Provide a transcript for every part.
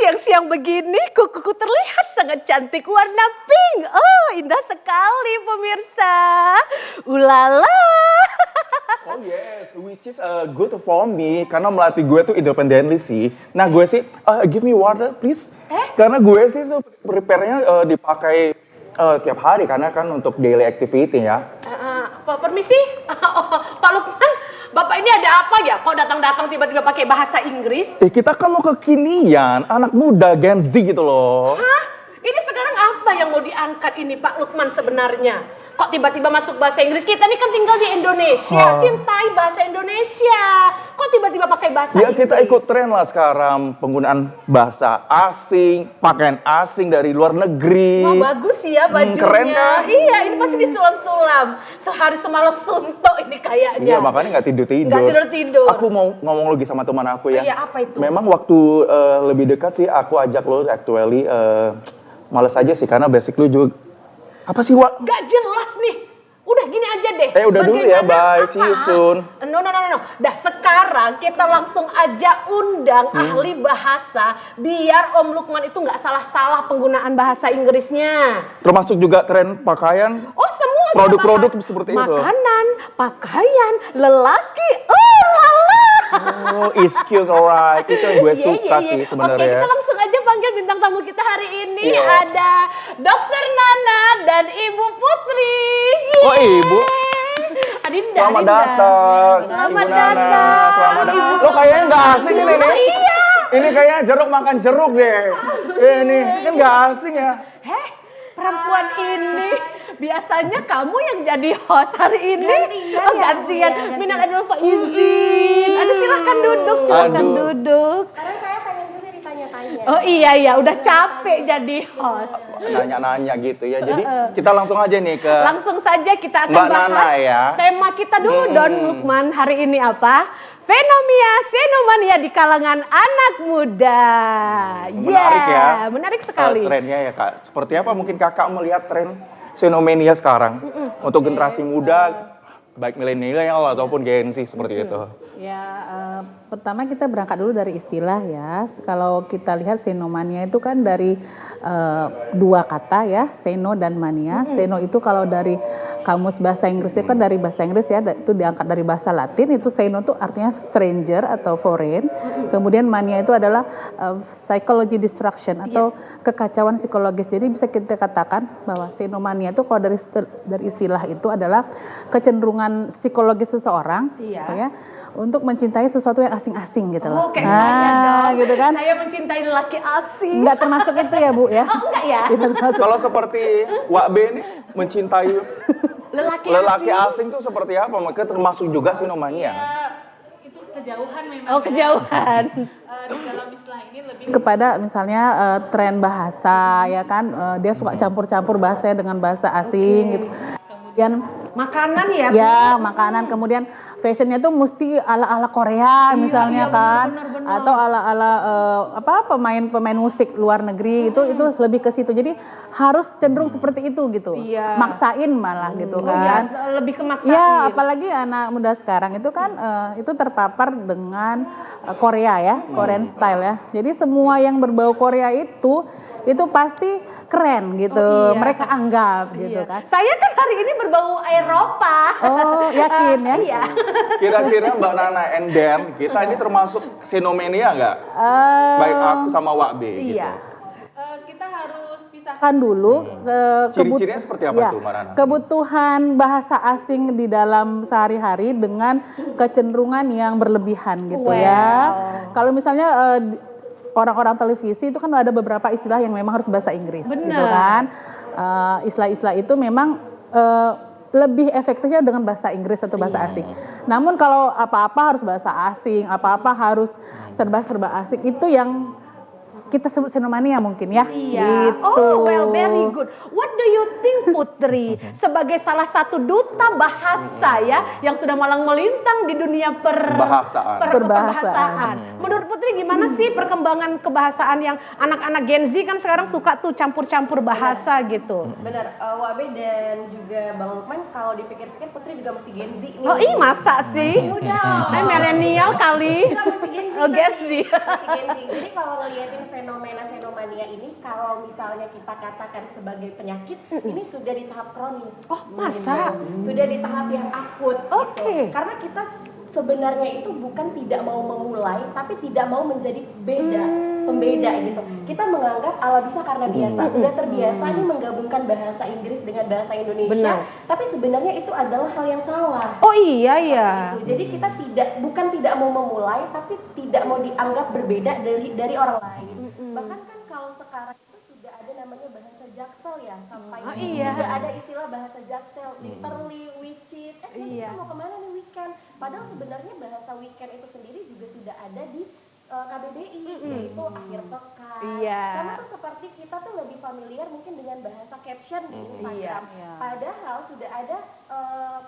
siang-siang begini kukuku terlihat sangat cantik warna pink. Oh, indah sekali pemirsa. Ulala. Oh yes, which is good for me karena melatih gue tuh independently sih. Nah gue sih, give me water please. Karena gue sih tuh prepare-nya dipakai tiap hari karena kan untuk daily activity ya. Pak permisi, Pak Lukman, Bapak ini ada apa ya? Kok datang-datang tiba-tiba pakai bahasa Inggris? Kita kan mau kekinian, anak muda Gen Z gitu loh. Hah? Ini sekarang apa yang mau diangkat ini Pak Lukman sebenarnya? Kok tiba-tiba masuk bahasa Inggris? Kita ini kan tinggal di Indonesia, cintai bahasa Indonesia. Kok tiba-tiba pakai bahasa Ya Inggris? kita ikut tren lah sekarang penggunaan bahasa asing, pakaian asing dari luar negeri. Wah bagus ya bajunya. Keren kan? Iya ini pasti disulam-sulam. Sehari semalam suntuk ini kayaknya. Iya makanya nggak tidur-tidur. Nggak tidur-tidur. Aku mau ngomong lagi sama teman aku ya. Iya apa itu? Memang waktu lebih dekat sih aku ajak lo actually males aja sih karena basic lu juga apa sih Wak? Gak jelas nih. Udah gini aja deh. Udah dulu ya, bye. Apa? See you soon. No. Dah sekarang kita langsung aja undang ahli bahasa biar Om Lukman itu nggak salah-salah penggunaan bahasa Inggrisnya. Termasuk juga tren pakaian. Oh semua Produk-produk kita bahas. seperti itu. Makanan, pakaian, lelaki. Oh lala. Oh, is cute, alright. Itu yang gue suka sih Oke, sebenarnya. kita langsung aja panggil bintang tamu kita hari ini. Iya. Ada Dokter Nana dan Ibu Putri. Oh, Ibu. Adinda. Selamat datang. Selamat Ibu Nana. datang. Selamat datang. Lo kayaknya nggak asing ini nih. Iya. Ini kayaknya jeruk makan jeruk deh. Ini kan nggak asing ya. Perempuan ini biasanya kamu yang jadi host hari ini. Gantian. Minal aidin wal izin. Aduh silakan duduk, duduk. Karena saya pengen juga ditanya-tanya. Oh iya, udah capek jadi host. Nanya-nanya gitu ya. Jadi kita langsung aja nih ke Langsung saja kita akan Mbak bahas Nana ya. tema kita dulu Don Lukman hari ini apa? Fenomania di kalangan anak muda. Menarik ya. Menarik sekali. Trennya ya Kak. Seperti apa mungkin Kakak melihat tren fenomenia sekarang untuk generasi muda baik milenial ataupun Gen Z seperti itu. Ya, pertama kita berangkat dulu dari istilah ya. Kalau kita lihat senomania itu kan dari dua kata ya, seno dan mania. Seno itu kalau dari kamus bahasa Inggrisnya kan dari bahasa Inggris ya, itu diangkat dari bahasa Latin. Itu seno itu artinya stranger atau foreign. Kemudian mania itu adalah psychology distraction atau kekacauan psikologis. Jadi bisa kita katakan bahwa senomania itu kalau dari istilah itu adalah kecenderungan psikologis seseorang, gitu ya, untuk mencintai sesuatu yang asing-asing gitu loh. Kayak saya dong. Gitu kan? Saya mencintai lelaki asing. Enggak termasuk itu ya Bu ya? Oh enggak ya? Tidak termasuk. Kalau seperti Wak B ini mencintai Lelaki asing tuh seperti apa? Maka termasuk juga sinomania. Itu kejauhan memang. Oh kejauhan. Di dalam istilah ini lebih kepada misalnya tren bahasa ya kan, dia suka campur-campur bahasanya dengan bahasa asing gitu. Kemudian Makanan ya? Ya, makanan. Kemudian fashionnya tuh mesti ala-ala Korea misalnya kan, benar. atau ala-ala pemain musik luar negeri itu lebih ke situ. Jadi harus cenderung seperti itu gitu. Iya. Maksain malah gitu Ya, kan. lebih ke maksain. Ya, apalagi anak muda sekarang itu kan itu terpapar dengan Korea ya, Korean style ya. Jadi semua yang berbau Korea itu pasti keren gitu. Oh, iya. Mereka anggap gitu kan. Saya kan hari ini berbau Eropa. Oh, yakin ya? Iya. Kira-kira Mbak Nana and Dan, kita ini termasuk sinomania nggak? Baik aku sama Wak B gitu. Iya. Kita harus pisahkan dulu Ciri-cirinya seperti apa tuh Mbak Nana? kebutuhan bahasa asing di dalam sehari-hari dengan kecenderungan yang berlebihan gitu ya. Kalau misalnya orang-orang televisi itu kan ada beberapa istilah yang memang harus bahasa Inggris gitu kan. Istilah-istilah itu memang lebih efektifnya dengan bahasa Inggris atau bahasa asing. Namun kalau apa-apa harus bahasa asing, apa-apa harus serba-serba asing, itu yang kita sebut senomania mungkin ya. Iya. Gitu. Oh, well, very good. What do you think, Putri, sebagai salah satu duta bahasa ya, yang sudah malang melintang di dunia perbahasaan. Menurut Putri gimana sih perkembangan kebahasaan yang anak-anak Gen Z kan sekarang suka tuh campur-campur bahasa gitu. Benar, Wabe dan juga Bang Lukman kalau dipikir-pikir Putri juga masih Gen Z nih. Oh, masa sih? Udah. Milenial kali. Kita masih Gen Z Oh, Gen Z. masih Gen Z. Jadi kalau ngeliatin fenomena senomania ini, kalau misalnya kita katakan sebagai penyakit, ini sudah di tahap kronis. Oh, masa? Sudah di tahap yang akut. Oke. Gitu. Karena kita sebenarnya itu bukan tidak mau memulai, tapi tidak mau menjadi pembeda gitu. Kita menganggap ala bisa karena biasa, sudah terbiasa nih menggabungkan bahasa Inggris dengan bahasa Indonesia, Benar. tapi sebenarnya itu adalah hal yang salah. Oh iya ya. Gitu. Jadi kita bukan tidak mau memulai, tapi tidak mau dianggap berbeda dari orang lain. Bahkan kan kalau sekarang itu sudah ada namanya bahasa Jaksel ya, sampai Oh, iya. sudah ada istilah bahasa Jaksel, literally, which is, Iya. kita mau kemana nih weekend? Padahal sebenarnya bahasa weekend itu sendiri juga sudah ada di KBBI, yaitu akhir pekan. Iya. Sama tuh seperti kita tuh lebih familiar mungkin dengan bahasa caption di Instagram. Iya. Padahal sudah ada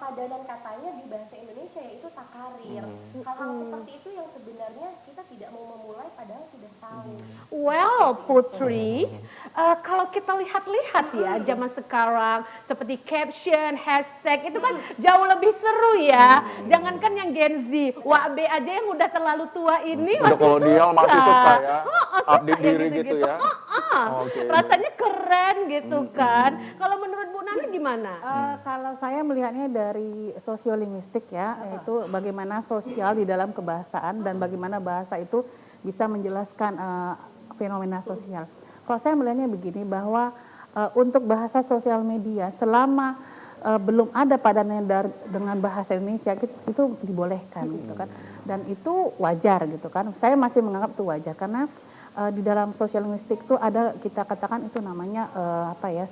padanan katanya di bahasa Indonesia yaitu takarir. Hal-hal seperti itu yang sebenarnya kita tidak mau memulai padahal sudah tahu. Well, Putri, kalau kita lihat-lihat ya zaman sekarang seperti caption, hashtag itu kan jauh lebih seru ya. Jangankan yang Gen Z, WAB aja yang udah terlalu tua ini Udah kolonial masih suka ya. Suka Update ya diri gitu ya. Oke. Rasanya keren gitu kan. Kalau menurut Bu Nana gimana? Kalau saya melihatnya dari sosiolinguistik ya, yaitu bagaimana sosial di dalam kebahasaan dan bagaimana bahasa itu bisa menjelaskan fenomena sosial. Kalau saya melihatnya begini bahwa untuk bahasa sosial media selama belum ada padannya dengan bahasa Indonesia itu dibolehkan gitu kan, dan itu wajar gitu kan. Saya masih menganggap itu wajar karena di dalam sosial linguistik itu ada, kita katakan itu namanya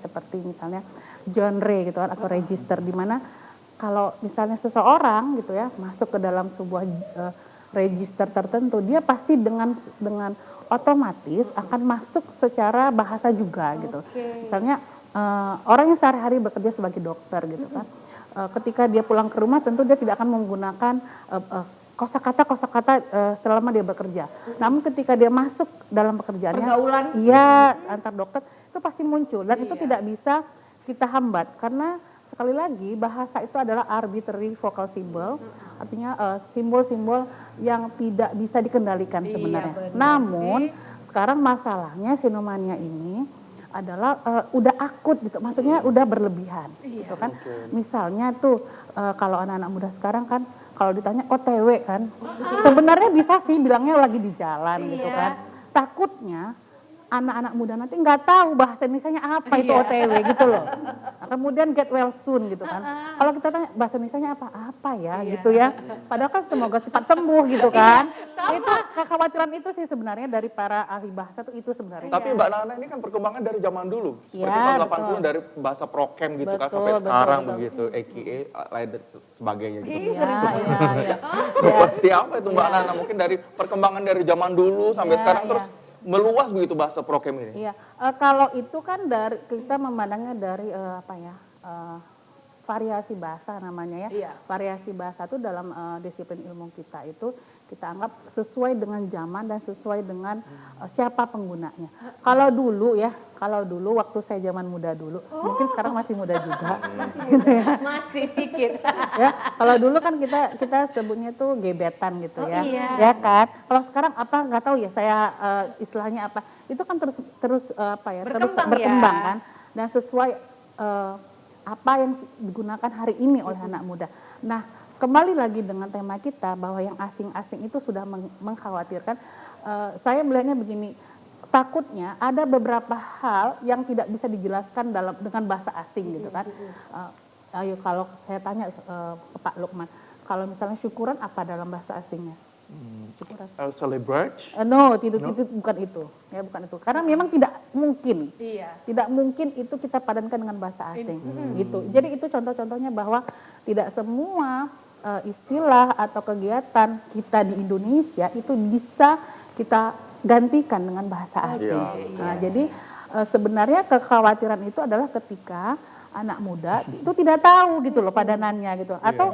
seperti misalnya genre gitu kan, atau register, di mana kalau misalnya seseorang gitu ya masuk ke dalam sebuah register tertentu, dia pasti dengan otomatis akan masuk secara bahasa juga gitu. Misalnya orang yang sehari-hari bekerja sebagai dokter gitu kan, ketika dia pulang ke rumah tentu dia tidak akan menggunakan kosakata selama dia bekerja. Namun ketika dia masuk dalam pekerjaannya, Pergaulan. iya, antar dokter itu pasti muncul, dan itu tidak bisa kita hambat karena sekali lagi bahasa itu adalah arbitrary vocal symbol, artinya simbol-simbol yang tidak bisa dikendalikan sebenarnya. benar Namun sekarang masalahnya sinomania ini adalah udah akut gitu, maksudnya udah berlebihan gitu kan. Misalnya tuh kalau anak-anak muda sekarang kan kalau ditanya OTW kan, sebenarnya bisa sih bilangnya lagi di jalan gitu kan. Takutnya anak-anak muda nanti nggak tahu bahasa Indonesianya apa itu OTW gitu loh. Nah, kemudian get well soon gitu kan. Kalau kita tanya bahasa Indonesianya apa ya gitu ya. Padahal kan semoga cepat sembuh gitu kan. Itu kekhawatiran itu sih sebenarnya dari para ahli bahasa itu sebenarnya. Tapi Mbak Nana ini kan perkembangan dari zaman dulu. Seperti Iya, tahun 80 dari bahasa prokem gitu kan sampai Betul, sekarang betul. begitu, AKA lain dan sebagainya gitu. Iya. Seperti apa itu Mbak Nana? Mungkin dari perkembangan dari zaman dulu sampai Iya, sekarang iya. terus meluas begitu bahasa prokem ini. Iya, kalau itu kan dari kita memandangnya dari variasi bahasa namanya ya. Iya. Variasi bahasa itu dalam disiplin ilmu kita itu kita anggap sesuai dengan zaman dan sesuai dengan siapa penggunanya. Kalau dulu waktu saya zaman muda dulu, mungkin sekarang masih muda juga. gitu ya. Masih sedikit. Ya, kalau dulu kan kita sebutnya tuh gebetan gitu ya. iya. Ya kan? Kalau sekarang apa nggak tahu ya, saya istilahnya apa. Itu kan terus terus Berkembang berkembang ya. kan, dan sesuai apa yang digunakan hari ini oleh anak muda. Nah, kembali lagi dengan tema kita bahwa yang asing-asing itu sudah mengkhawatirkan. Saya melihatnya begini, takutnya ada beberapa hal yang tidak bisa dijelaskan dengan bahasa asing gitu kan. Ayo kalau saya tanya ke Pak Lukman, kalau misalnya syukuran apa dalam bahasa asingnya? Syukuran. Celebrate. No, itu bukan itu. Ya, bukan itu. Karena memang tidak mungkin. Iya. Tidak mungkin itu kita padankan dengan bahasa asing. Gitu. Jadi itu contoh-contohnya bahwa tidak semua istilah atau kegiatan kita di Indonesia itu bisa kita gantikan dengan bahasa asing. Nah, jadi sebenarnya kekhawatiran itu adalah ketika anak muda itu tidak tahu gitu loh padanannya gitu, atau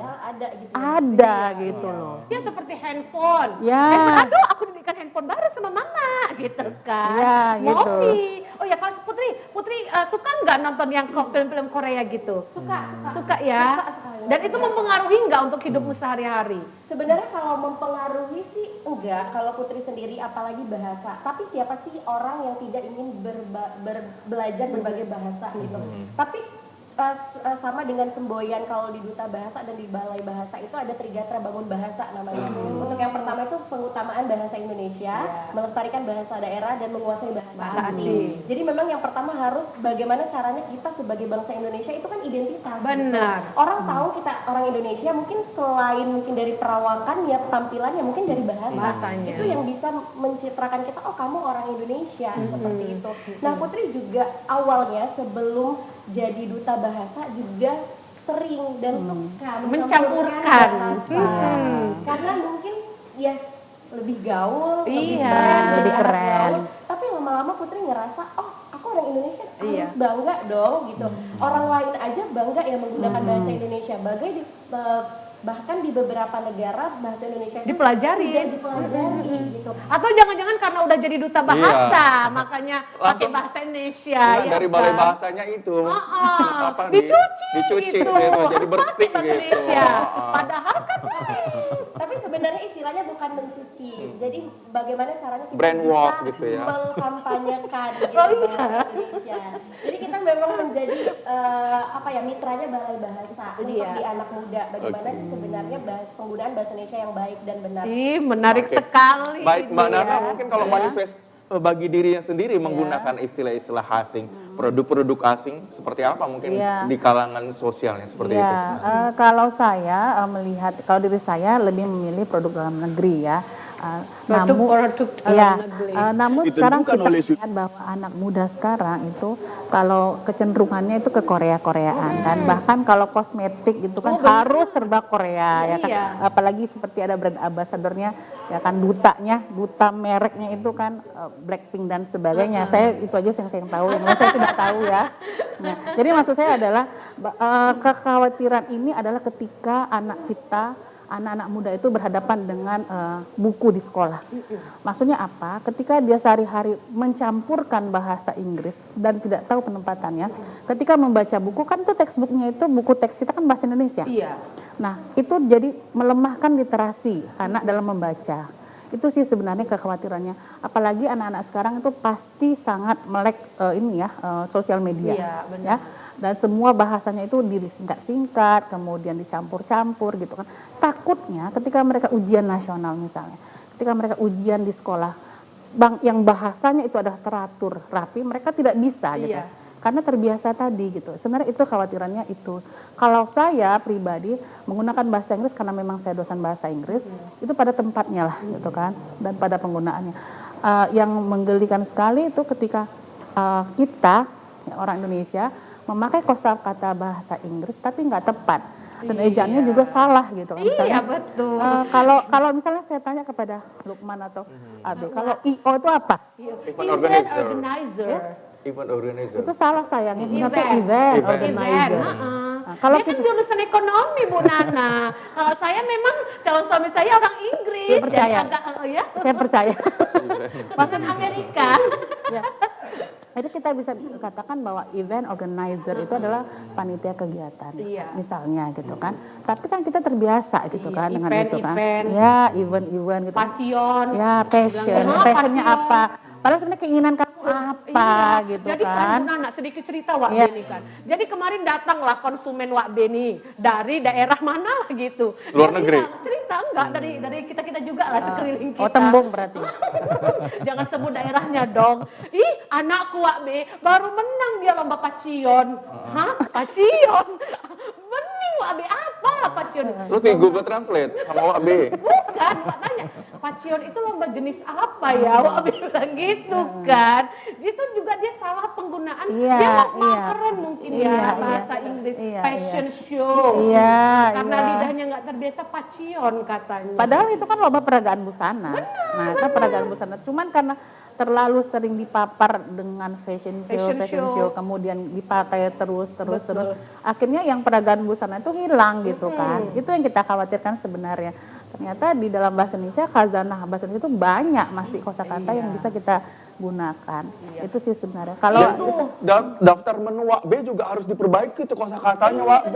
ada gitu loh. Ya seperti handphone. Ya. Handphone, aduh aku dibelikan handphone baru sama mama gitu kan. Iya, gitu. Mopi. Oh ya, kalau Putri suka nggak nonton yang film-film Korea gitu? Suka ya. Dan itu mempengaruhi nggak untuk hidupmu sehari-hari? Sebenarnya kalau mempengaruhi sih enggak, kalau Putri sendiri apalagi bahasa. Tapi siapa sih orang yang tidak ingin belajar berbagai bahasa gitu. Tapi sama dengan semboyan kalau di Duta Bahasa dan di Balai Bahasa itu ada Trigatra Bangun Bahasa namanya. Untuk yang pertama itu pengutamaan bahasa Indonesia, melestarikan bahasa daerah dan menguasai bahasa asing. Jadi memang yang pertama harus bagaimana caranya kita sebagai bangsa Indonesia itu kan identitas. Benar. Orang tahu kita orang Indonesia mungkin selain mungkin dari perawakan ya tampilannya mungkin dari Bahasanya. itu yang bisa mencitrakan kita, oh kamu orang Indonesia seperti itu. Nah Putri juga awalnya sebelum jadi duta bahasa juga sering dan suka Mencampurkan. bahasa. Karena mungkin ya lebih gaul, Iya. Lebih keren. gaul. Tapi lama-lama Putri ngerasa, oh aku orang Indonesia harus bangga dong gitu. Orang lain aja bangga ya menggunakan bahasa Indonesia. Bahkan di beberapa negara bahasa Indonesia itu Dipelajari. sudah dipelajari gitu. Atau jangan-jangan karena udah jadi duta bahasa, makanya pakai Langsung- bahasa Indonesia. Nah, ya dari kan? balai bahasanya itu dicuci gitu. gitu, jadi bersih Pakai bahasa gitu. Indonesia. Padahal kan Tapi sebenarnya istilahnya bukan mencuci. Jadi bagaimana caranya kita Brainwash bisa gitu ya. mengkampanyekan gitu Oh, iya. bahasa Indonesia. Jadi kita memang menjadi mitranya balai bahasa untuk Iya. di anak muda. Bagaimana Oke. sebenarnya penggunaan bahasa Indonesia yang baik dan benar. Ih, menarik Oke. sekali. Baik Mbak ini Nana, ya. mungkin kalau manifest bagi dirinya sendiri menggunakan istilah-istilah asing, produk-produk asing seperti apa mungkin Iya. di kalangan sosialnya seperti itu? Kalau saya melihat, kalau diri saya lebih memilih produk dalam negeri ya. Produk-produk dalam ya, negeri. namun Ditentukan sekarang kita oleh lihat bahwa anak muda sekarang itu kalau kecenderungannya itu ke Korea-Koreaan kan, bahkan kalau kosmetik itu kan harus serba Korea ya kan, Iya. apalagi seperti ada brand ambassadornya ya kan, duta mereknya itu kan Blackpink dan sebagainya. Saya itu aja yang saya tahu, yang lain saya tidak tahu ya. Nah, jadi maksud saya adalah kekhawatiran ini adalah ketika anak-anak muda itu berhadapan dengan buku di sekolah. Maksudnya apa? Ketika dia sehari-hari mencampurkan bahasa Inggris dan tidak tahu penempatannya, ketika membaca buku kan itu textbooknya itu buku teks kita kan bahasa Indonesia. Iya. Nah, itu jadi melemahkan literasi anak dalam membaca. Itu sih sebenarnya kekhawatirannya. Apalagi anak-anak sekarang itu pasti sangat melek sosial media. Iya, benar. Ya. Dan semua bahasanya itu disingkat-singkat, kemudian dicampur-campur gitu kan. Takutnya ketika mereka ujian nasional misalnya, ketika mereka ujian di sekolah, yang bahasanya itu adalah teratur, rapi, mereka tidak bisa gitu. Iya. Karena terbiasa tadi gitu. Sebenarnya itu khawatirannya itu. Kalau saya pribadi menggunakan bahasa Inggris karena memang saya dosen bahasa Inggris, itu pada tempatnya lah gitu kan, dan pada penggunaannya. Yang menggelikan sekali itu ketika kita orang Indonesia memakai kosakata bahasa Inggris tapi nggak tepat dan ejaannya juga salah gitu kan. Iya, Misalnya, betul. kalau misalnya saya tanya kepada Lukman atau Abe, kalau IO itu apa? Event organizer. organizer. Event organizer. Itu salah sayangnya. Itu event Event. organizer. Nah, Kalau dia kan jurusan ekonomi Bu Nana. Kalau saya memang calon suami saya orang Inggris. Saya percaya. Jadi agak, saya percaya. bahkan Amerika. Ya. Jadi kita bisa katakan bahwa event organizer itu adalah panitia kegiatan, Iya. misalnya gitu kan. Tapi kan kita terbiasa gitu Iya, kan dengan event, itu kan. event. Ya, event gitu. Passion. Ya, passion. Bilang, Passionnya passion. apa? Padahal sebenarnya keinginan kamu apa Iya. gitu Jadi kan. kan Bu Nana sedikit cerita Wak Iya. Beni kan. Jadi kemarin datanglah konsumen Wak Beni dari daerah mana lah gitu. Luar Dia negeri? bilang, cerita enggak dari kita juga lah sekeliling kita. Oh, Tembung berarti. Jangan sebut daerahnya dong. Ih, anakku Wak B baru menang dia lomba pacion. Hah? Pacion? Bening Wak B, apa lah pacion? Terus di Google Translate sama Wak B. Bukan, Pak tanya. Pacion itu lomba jenis apa ya? Wak B bilang gitu kan. Itu juga dia salah penggunaan. Iya, Dia mau iya. keren mungkin Iya, ya iya. bahasa Inggris. Iya, Fashion show. Iya, Karena iya. lidahnya nggak terbiasa pacion katanya. Padahal itu kan lomba peragaan busana. Nah, kan peragaan busana. Cuman karena terlalu sering dipapar dengan fashion Fashion show. kemudian dipakai terus. Akhirnya yang peragaan busana itu hilang gitu kan. Itu yang kita khawatirkan sebenarnya. Ternyata di dalam bahasa Indonesia, khazanah bahasa Indonesia itu banyak masih kosakata yang bisa kita gunakan. Iya. Itu sih sebenarnya. Kalau Daftar menu Wak B juga harus diperbaiki tuh kosakatanya Wak B.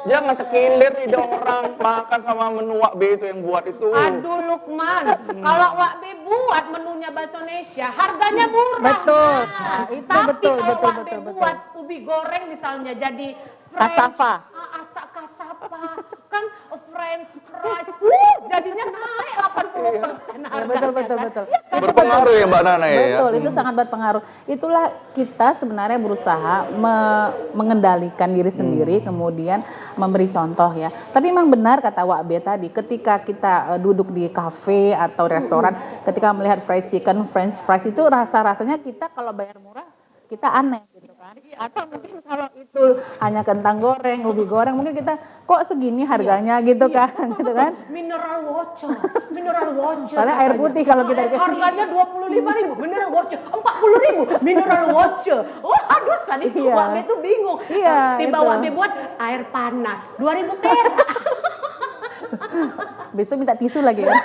Jangan tekilir nih orang makan sama menu Wak B itu yang buat itu. Aduh Lukman, kalau Wak B buat menunya bakso Indonesia, harganya murah. Betul. Mas. Nah, itu Tapi betul, kalau betul, Wak B betul, betul. buat ubi goreng misalnya jadi Kasava. Asak kasapa, kan French fries, jadinya naik 80% Ya, betul, betul, kan? betul. Berpengaruh ya Mbak Nana ya. Betul, itu sangat berpengaruh. Itulah kita sebenarnya berusaha mengendalikan diri sendiri, kemudian memberi contoh ya. Tapi memang benar kata Wak B tadi, ketika kita duduk di kafe atau restoran, ketika melihat fried chicken, French fries itu rasa-rasanya kita kalau bayar murah, kita aneh gitu kan. Atau mungkin kalau itu hanya kentang goreng, ubi goreng, mungkin kita kok segini harganya gitu kan, gitu kan. Mineral water, mineral water. Soalnya air putih kalau kita harganya 25.000, mineral water 40.000, mineral water. Wah, aduh tadi Iya. Wak B tuh bingung. Iya, Tiba itu. Wak B buat air panas 2.000 perak. Habis itu minta tisu lagi kan.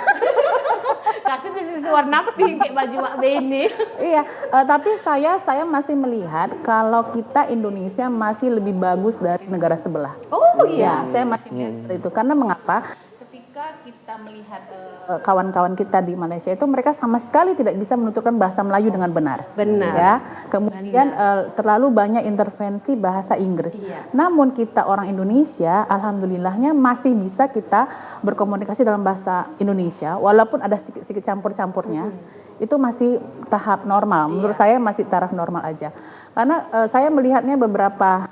Kasih tisu warna pink kayak baju Wak B ini. Iya, tapi saya masih melihat kalau kita Indonesia masih lebih bagus dari negara sebelah. Oh Ya, saya masih melihat seperti itu. Karena mengapa? Ketika kita melihat kawan-kawan kita di Malaysia itu mereka sama sekali tidak bisa menuturkan bahasa Melayu dengan benar. Benar. Ya, kemudian terlalu banyak intervensi bahasa Inggris. Iya. Namun kita orang Indonesia, alhamdulillahnya masih bisa kita berkomunikasi dalam bahasa Indonesia, walaupun ada sedikit campur-campurnya. Itu masih tahap normal. Menurut saya masih taraf normal aja. Karena saya melihatnya beberapa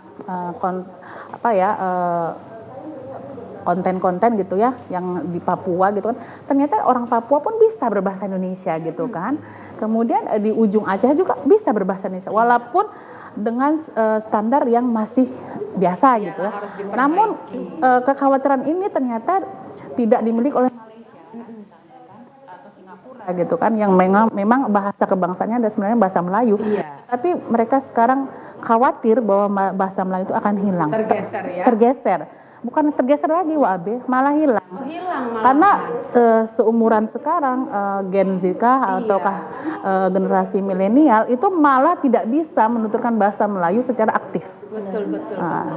konten-konten gitu ya yang di Papua gitu kan, ternyata orang Papua pun bisa berbahasa Indonesia gitu kan. Kemudian di ujung Aceh juga bisa berbahasa Indonesia walaupun dengan standar yang masih biasa gitu ya. Namun kekhawatiran ini ternyata tidak dimiliki oleh Malaysia atau Singapura gitu kan, yang memang bahasa kebangsaannya ada sebenarnya bahasa Melayu. Tapi mereka sekarang khawatir bahwa bahasa Melayu itu akan hilang. Tergeser ya. Tergeser. Bukan tergeser lagi Wak B, malah hilang. Hilang malah. Karena seumuran sekarang Gen Z kah ataukah generasi milenial itu malah tidak bisa menuturkan bahasa Melayu secara aktif. Betul.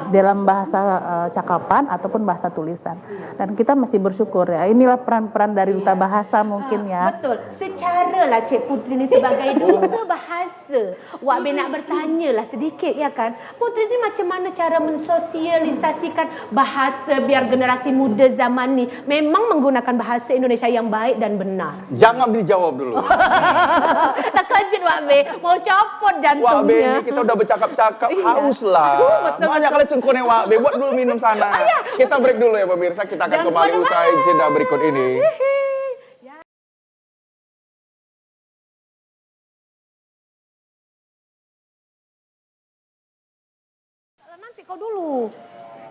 Dalam bahasa cakapan ataupun bahasa tulisan. Dan kita masih bersyukur ya. Inilah peran-peran dari duta bahasa mungkin ya. Betul. Secara lah Cik Putri ni sebagai duta bahasa, Wak B nak bertanya lah sedikit ya kan. Putri ni macam mana cara mensosialisasikan bahasa biar generasi muda zaman ni memang menggunakan bahasa Indonesia yang baik dan benar. Jangan dijawab dulu. Terkejut Wak B, mau copot Wak B jantungnya. ini kita udah bercakap-cakap, haus lah. Betul, Banyak kali cengkone Wak B, buat dulu minum sana. Kita break dulu ya pemirsa, kita akan Jangan kembali kemana-mana. usai jeda berikut ini. Nanti kau dulu.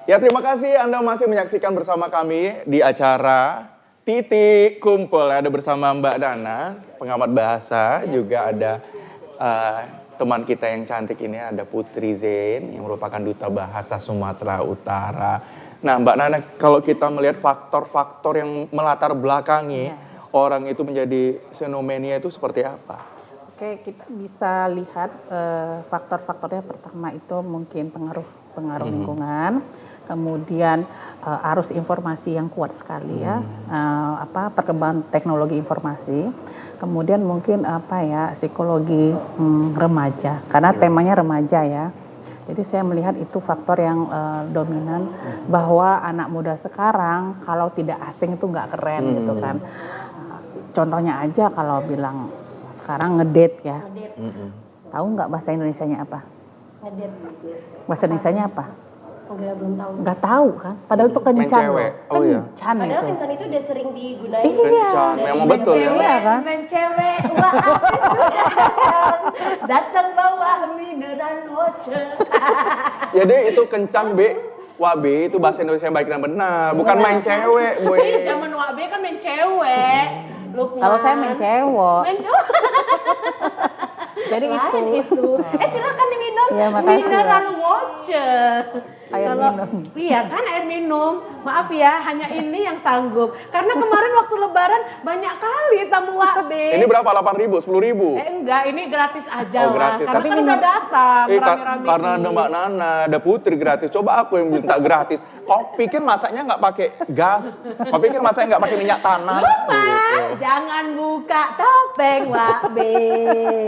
Ya terima kasih Anda masih menyaksikan bersama kami di acara Titik Kumpul. Ada bersama Mbak Dana, pengamat bahasa, juga ada teman kita yang cantik ini, ada Putri Zain yang merupakan duta bahasa Sumatera Utara. Nah Mbak Nana, kalau kita melihat faktor-faktor yang melatar belakangi orang itu menjadi xenomania itu seperti apa? Oke, kita bisa lihat faktor-faktornya. Pertama itu mungkin pengaruh lingkungan, kemudian arus informasi yang kuat sekali ya, perkembangan teknologi informasi, kemudian mungkin psikologi remaja, karena temanya remaja ya. Jadi saya melihat itu faktor yang dominan, bahwa anak muda sekarang kalau tidak asing itu nggak keren gitu kan. Contohnya aja kalau bilang sekarang ngedate ya. Tahu nggak bahasa Indonesianya apa? Ngedate. Bahasa Indonesianya apa? Enggak, belum tahu. Nggak tahu kan? Padahal itu kencan loh. cewek. Oh iya. Kencan Padahal itu. kencan itu udah sering digunain. Kencan, memang betul ya. Iya kan? Main cewek, wah aku sudah datang bawa mineral water. Jadi itu kencan B, Wak B itu bahasa Indonesia yang baik dan benar, bukan main cewek, boy. Zaman Wak B kan main cewek. Lukman. Kalau saya main cewek. Main cewek. Jadi Lain itu. silakan diminum Iya, makasih, mineral water. Air Kalau- minum. Iya kan air minum. Maaf ya, hanya ini yang sanggup. Karena kemarin waktu lebaran banyak kali tamu Wak B. Ini berapa? 8.000, 10.000? Enggak, ini gratis aja Oh, lah. gratis. Karena Tapi kan udah datang rame-rame. Karena ada Mbak Nana, ada Putri gratis. Coba aku yang minta gratis. Kau pikir masaknya nggak pakai gas? Kau pikir masaknya nggak pakai minyak tanah? Gitu. Jangan buka topeng Wak B.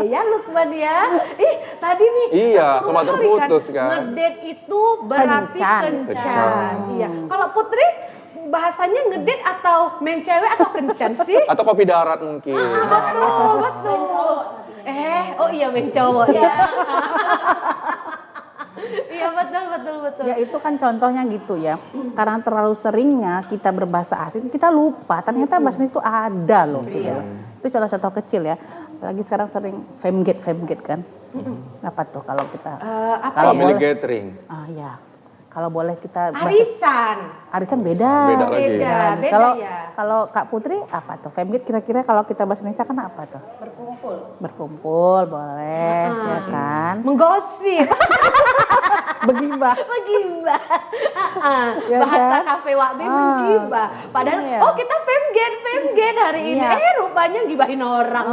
Ya Lukman ya. Ih, tadi nih. Iya, seru sempat kali terputus kan. Ngedate itu berarti Kencan. kencan. Iya. Kalau Putri bahasanya ngedate atau main cewek atau kencan sih? Atau kopi darat mungkin. Betul, betul. Oh iya main cowok ya. Iya betul. Ya itu kan contohnya gitu ya. Karena terlalu seringnya kita berbahasa asing, kita lupa ternyata bahasa itu ada loh. Gitu. Itu contoh-contoh kecil ya. Apalagi sekarang sering femgate kan. Apa tuh kalau kita Apa Family boleh. gathering. Ya. Kalau boleh kita arisan beda. Beda lagi. Beda Kalau ya. kalau Kak Putri apa tuh? Femgate kira-kira kalau kita bahasa Indonesia kan apa tuh? Berkumpul. Berkumpul boleh ya kan? Menggosip. Begibah. Menggibah. Ya Bahasa kan? kafe Wak B menggibah. Padahal Iya. oh kita femgate hari ini. Iya. Rupanya gibahin orang.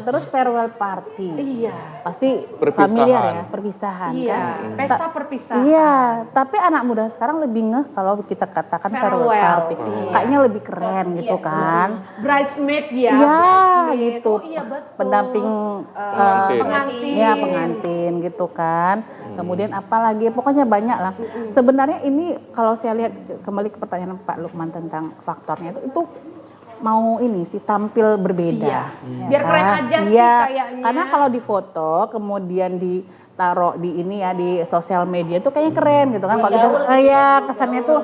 Terus farewell party. Iya. Pasti Perpisahan. familiar ya, perpisahan Iya, kan? pesta perpisahan. Iya, tapi anak muda sekarang lebih ngeh kalau kita katakan farewell Farewell. party. Kayaknya lebih keren gitu kan. Bridesmaid ya. Iya, Bridesmaid. gitu. Oh iya betul. Pendamping Pengantin. pengantin. ya pengantin gitu kan. Kemudian apalagi pokoknya banyak lah. Sebenarnya ini kalau saya lihat kembali ke pertanyaan Pak Lukman tentang faktornya itu mau ini sih tampil berbeda. Iya. Biar keren aja sih Iya, kayaknya. karena kalau di foto kemudian ditaruh di ini ya di sosial media tuh kayaknya keren gitu kan. Kalau kita kesannya tuh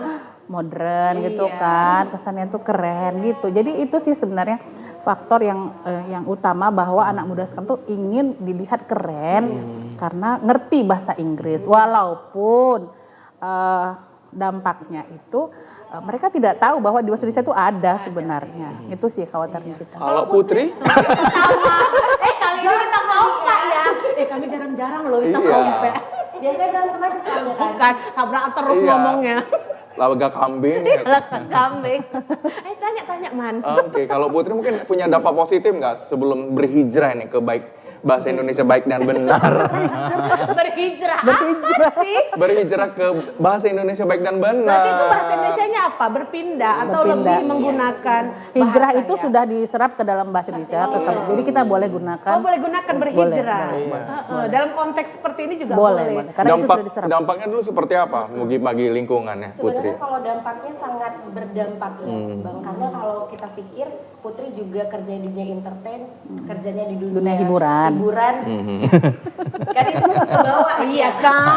modern gitu kan, kesannya tuh keren gitu. Jadi itu sih sebenarnya faktor yang utama bahwa anak muda sekarang tuh ingin dilihat keren karena ngerti bahasa Inggris. Walaupun dampaknya itu mereka tidak tahu bahwa di bahasa Indonesia itu ada sebenarnya. Itu sih khawatiran kita. Kalau Putri? Kali ini kita kompak ya. Kami jarang-jarang loh bisa Iya. kompak. Biasanya berantem aja soalnya kan. Bukan, tabrak terus Iya. ngomongnya. Laga kambing. Ya. Kambing. Tanya Man. Oke, kalau Putri mungkin punya dampak positif nggak sebelum berhijrah nih ke bahasa Indonesia baik dan benar? Berhijrah. Apa sih? Berhijrah ke bahasa Indonesia baik dan benar. Berarti itu bahasa Indonesianya apa? Berpindah atau Berpindah. lebih menggunakan Hijrah bahasa itu ya? sudah diserap ke dalam bahasa Indonesia tetap. Jadi kita boleh gunakan. Oh boleh gunakan berhijrah. boleh. Dalam konteks seperti ini juga Boleh. boleh. Karena itu sudah diserap. Dampaknya dulu seperti apa bagi lingkungan ya, Putri? Sebenarnya kalau dampaknya sangat berdampak ya, Bang. Karena kalau kita pikir Putri juga kerja di dunia entertain, kerjanya di Dunia hiburan. Kan itu masih ke bawah. Iya kan,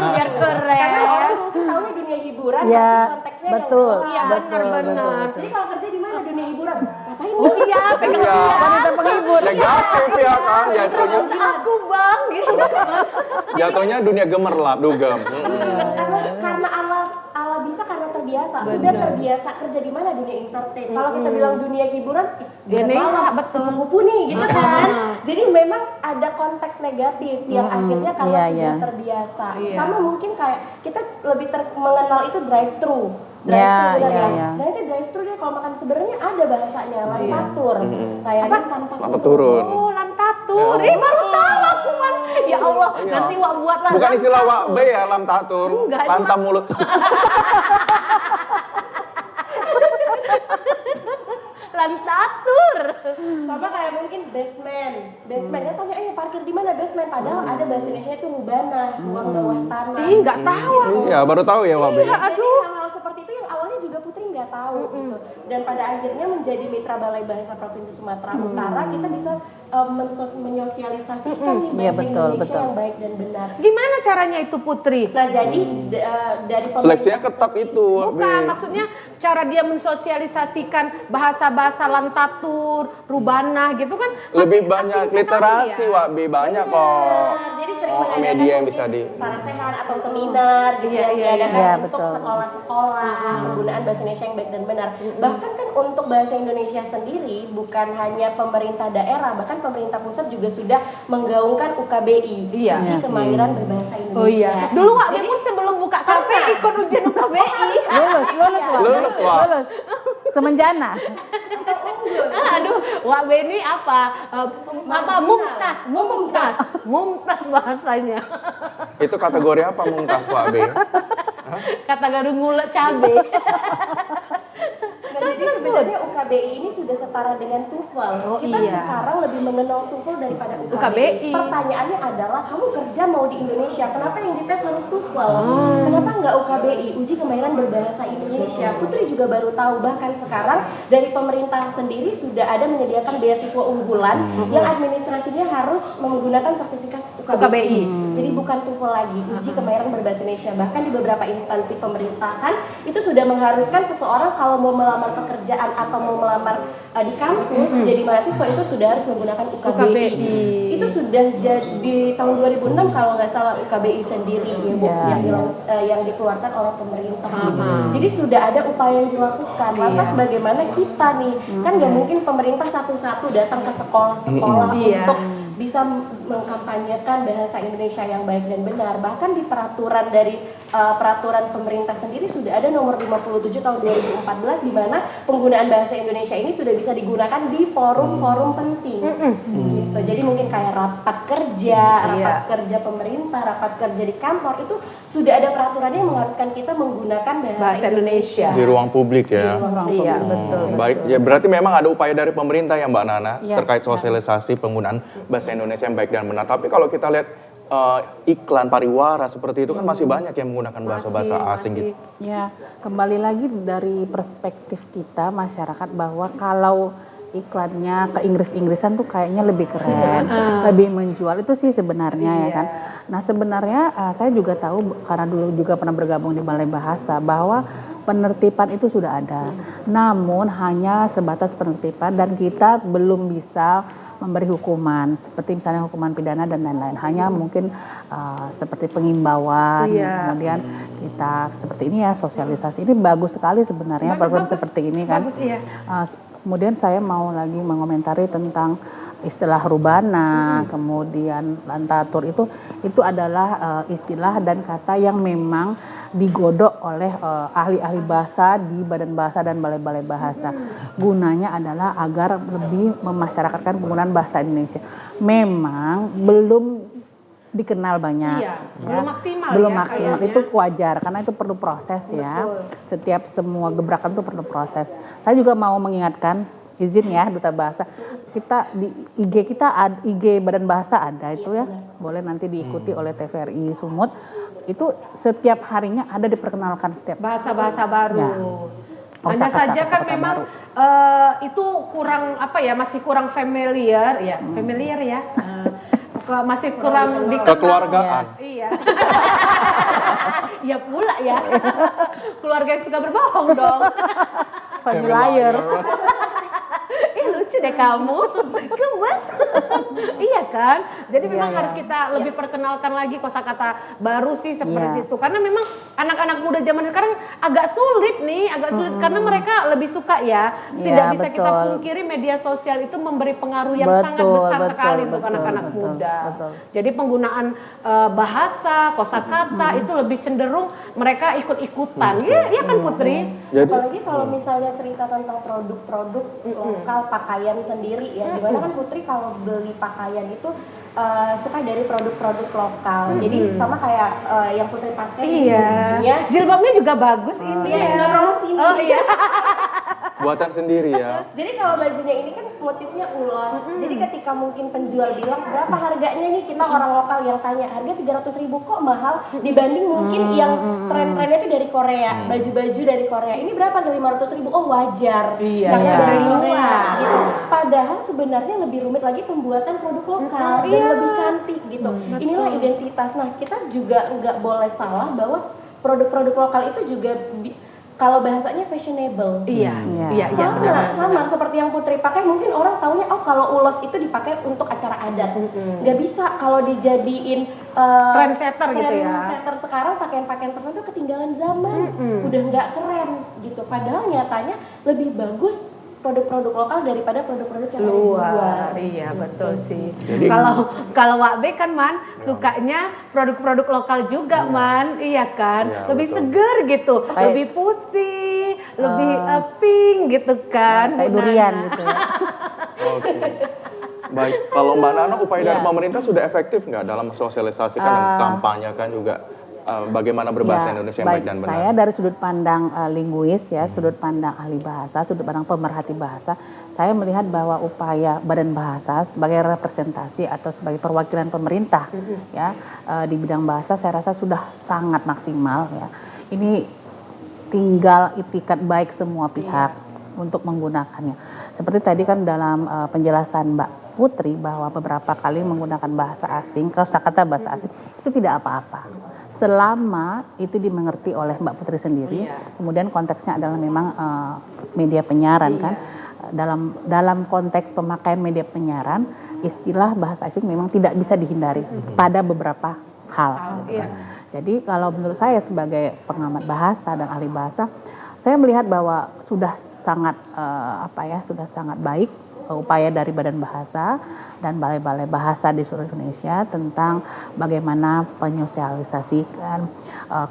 biar Karena orang keren. mungkin tahunya dunia hiburan, Ya, pasti konteksnya betul. yang Iya bawah. benar-benar. Jadi kalau kerja di mana dunia hiburan? Ngapain? Oh iya, pegang Iya. Wanita penghibur. Negatif ya kan, jatuhnya. aku bang gitu. Jatuhnya dunia gemerlap, dugem. Karena ala bisa karena terbiasa. Sudah terbiasa kerja di mana dunia entertain. Kalau kita bilang dunia hiburan, Dunia malah betul. kupu-kupu nih gitu kan. Jadi memang ada konteks negatif yang akhirnya kalau Iya, sudah iya. terbiasa. Iya. Sama mungkin kayak kita lebih mengenal itu drive thru. Iya, Drive-thru iya, kan. iya. Nah itu drive thru dia kalau makan sebenarnya ada bahasanya lantatur. Kayak tanpa Apa turun? Oh lantatur. Baru tahu aku man. Ya Allah, Iya. nanti Wak buatlah. Bukan istilah lantatur. Wak B ya, lam tatur. Enggak, itu Pantam mulut. Lantatur. sama kayak mungkin basement kan tanya parkir di mana basement padahal ada bahasa Indonesia itu rubana ruang bawah tanah. Ih nggak tahu aku. Iya, baru tahu ya Wak B. Jadi hal-hal seperti itu yang awalnya juga Putri nggak tahu gitu. Dan pada akhirnya menjadi mitra Balai Bahasa Provinsi Sumatera Utara kita bisa menyosialisasikan nih Iya, bahasa betul, Indonesia betul. yang baik dan benar. Gimana caranya itu Putri? Nah jadi dari Seleksinya ketat itu, Wak B. Bukan, maksudnya cara dia mensosialisasikan bahasa-bahasa lantatur, rubana gitu kan. Lebih masih banyak asing sekali literasi, ya. Wak B. Banyak kok. Jadi sering Oh, mengadakan media yang mungkin bisa di. sarasehan atau seminar gitu yang diadakan Iya, untuk betul. sekolah-sekolah penggunaan bahasa Indonesia yang baik dan benar. Bahkan kan untuk bahasa Indonesia sendiri bukan hanya pemerintah daerah, bahkan pemerintah pusat juga sudah menggaungkan UKBI, Iya. uji kemahiran berbahasa Indonesia. Oh iya. Dulu Wak B Jadi- pun sebelum buka kafe ikut ujian UKBI. Lulus lulus, Wak. Lulus, Wak. Lulus. Semenjana. Aduh, Wak Beni apa? Mumtaz bahasanya. Itu kategori apa Mumtaz, Wak B? Kata garu ngulek cabe. Nah, jadi sebenarnya UKBI ini sudah setara dengan TOEFL. Oh, Kita iya. sekarang lebih mengenal TOEFL daripada UKBI. UKBI. Pertanyaannya adalah, kamu kerja mau di Indonesia, kenapa yang dites harus TOEFL? Kenapa nggak UKBI, uji kemahiran berbahasa Indonesia? Putri juga baru tahu, bahkan sekarang dari pemerintah sendiri sudah ada menyediakan beasiswa unggulan yang administrasinya harus menggunakan sertifikat UKBI. Jadi bukan TOEFL lagi, uji kemahiran berbahasa Indonesia. Bahkan di beberapa instansi pemerintahan itu sudah mengharuskan seseorang kalau mau melamar pekerjaan atau mau melamar di kampus jadi mahasiswa itu sudah harus menggunakan UKBI. Itu sudah jadi tahun 2006 kalau nggak salah UKBI sendiri ya, Bu, yang dikeluarkan oleh pemerintah. Jadi sudah ada upaya yang dilakukan. Lantas bagaimana kita nih? Kan nggak mungkin pemerintah satu-satu datang ke sekolah-sekolah untuk bisa mengkampanyekan bahasa Indonesia yang baik dan benar. Bahkan di peraturan dari peraturan pemerintah sendiri sudah ada nomor 57 tahun 2014 di mana penggunaan bahasa Indonesia ini sudah bisa digunakan di forum-forum penting. Gitu. Jadi mungkin kayak rapat kerja pemerintah, rapat kerja di kantor itu sudah ada peraturannya yang mengharuskan kita menggunakan bahasa Indonesia Di ruang publik ya. Iya, betul. Baik, ya berarti memang ada upaya dari pemerintah ya Mbak Nana terkait sosialisasi penggunaan bahasa Indonesia yang baik dan benar. Tapi kalau kita lihat iklan pariwara seperti itu kan masih banyak yang menggunakan bahasa-bahasa asing gitu. Ya, kembali lagi dari perspektif kita masyarakat bahwa kalau iklannya ke Inggris-Inggrisan tuh kayaknya lebih keren, lebih menjual itu sih sebenarnya ya kan. Nah sebenarnya saya juga tahu karena dulu juga pernah bergabung di Balai Bahasa bahwa penertiban itu sudah ada, namun hanya sebatas penertiban dan kita belum bisa memberi hukuman seperti misalnya hukuman pidana dan lain-lain, hanya mungkin seperti pengimbauan, kemudian kita seperti ini ya sosialisasi ini bagus sekali sebenarnya program seperti ini kan. Kemudian saya mau lagi mengomentari tentang istilah rubana, kemudian lantatur itu adalah istilah dan kata yang memang digodok oleh ahli-ahli bahasa di Badan Bahasa dan Balai-balai Bahasa. Gunanya adalah agar lebih memasyarakatkan penggunaan bahasa Indonesia. Memang belum dikenal banyak, belum maksimal. Belum ya, maksimal. kayaknya. Itu wajar karena itu perlu proses ya. Setiap semua gebrakan itu perlu proses. Saya juga mau mengingatkan, izin ya Duta Bahasa, kita di IG kita IG Badan Bahasa ada itu ya, boleh nanti diikuti oleh TVRI Sumut. Itu setiap harinya ada diperkenalkan setiap bahasa-bahasa baru. Ya. Hanya Kosakata- saja kan kosakata memang itu kurang masih kurang familiar ya, masih kurang dikenal. Kekeluargaan. Iya. Ya pula ya. Keluarga yang suka berbohong dong. familiar. Lucu deh kamu. Gemes. Iya kan? Jadi memang harus kita lebih perkenalkan lagi kosakata baru sih seperti itu. Karena memang anak-anak muda zaman sekarang agak sulit karena mereka lebih suka ya. Tidak bisa kita pungkiri media sosial itu memberi pengaruh yang sangat besar sekali untuk anak-anak muda. Jadi penggunaan bahasa, kosakata itu lebih cenderung mereka ikut-ikutan. Iya kan Putri? Apalagi kalau misalnya cerita tentang produk-produk lokal pakaian sendiri ya, dimana kan Putri kalau beli pakaian itu suka dari produk-produk lokal. Jadi sama kayak yang Putri pakai. Iya. Jilbabnya juga bagus ini ya. Nggak promosi ini. Oh iya. Buatan sendiri ya. Jadi kalau bajunya ini kan motifnya ulos. Jadi ketika mungkin penjual bilang berapa harganya nih, kita orang lokal yang tanya harga 300.000 kok mahal dibanding mungkin yang tren-trennya itu dari Korea, baju-baju dari Korea. Ini berapa? 500.000. Oh wajar. Karena dari luar gitu. Padahal sebenarnya lebih rumit lagi pembuatan produk lokal dan lebih cantik gitu. Inilah identitas. Nah, kita juga nggak boleh salah bahwa produk-produk lokal itu juga kalau bahasanya fashionable. Sama seperti yang Putri pakai, mungkin orang taunya kalau ulos itu dipakai untuk acara adat. Nggak bisa kalau dijadiin Trendsetter gitu ya. Trendsetter sekarang pakaian-pakaian tertentu ketinggalan zaman, udah nggak keren gitu. Padahal nyatanya lebih bagus produk-produk lokal daripada produk-produk yang luar. Iya betul sih. Kalau Wak B kan sukanya produk-produk lokal juga iya kan, lebih seger gitu, lebih putih, lebih pink gitu kan. kayak Bu durian Nana. gitu ya. Oke. Baik, kalau Mbak Nana upaya dari pemerintah sudah efektif nggak dalam sosialisasikan dan kampanyekan juga bagaimana berbahasa Ya, Indonesia yang baik dan benar? Saya dari sudut pandang linguis ya, sudut pandang ahli bahasa, sudut pandang pemerhati bahasa, saya melihat bahwa upaya Badan Bahasa sebagai representasi atau sebagai perwakilan pemerintah ya di bidang bahasa saya rasa sudah sangat maksimal ya. Ini tinggal itikat baik semua pihak untuk menggunakannya. Seperti tadi kan dalam penjelasan Mbak Putri bahwa beberapa kali menggunakan bahasa asing, kosakata bahasa asing itu tidak apa-apa. Selama itu dimengerti oleh Mbak Putri sendiri, kemudian konteksnya adalah memang media penyiaran kan. Dalam konteks pemakaian media penyiaran, istilah bahasa asing memang tidak bisa dihindari pada beberapa hal. Gitu kan. Jadi kalau menurut saya sebagai pengamat bahasa dan ahli bahasa, saya melihat bahwa sudah sangat sudah sangat baik upaya dari Badan Bahasa dan balai-balai bahasa di seluruh Indonesia tentang bagaimana penyosialisasikan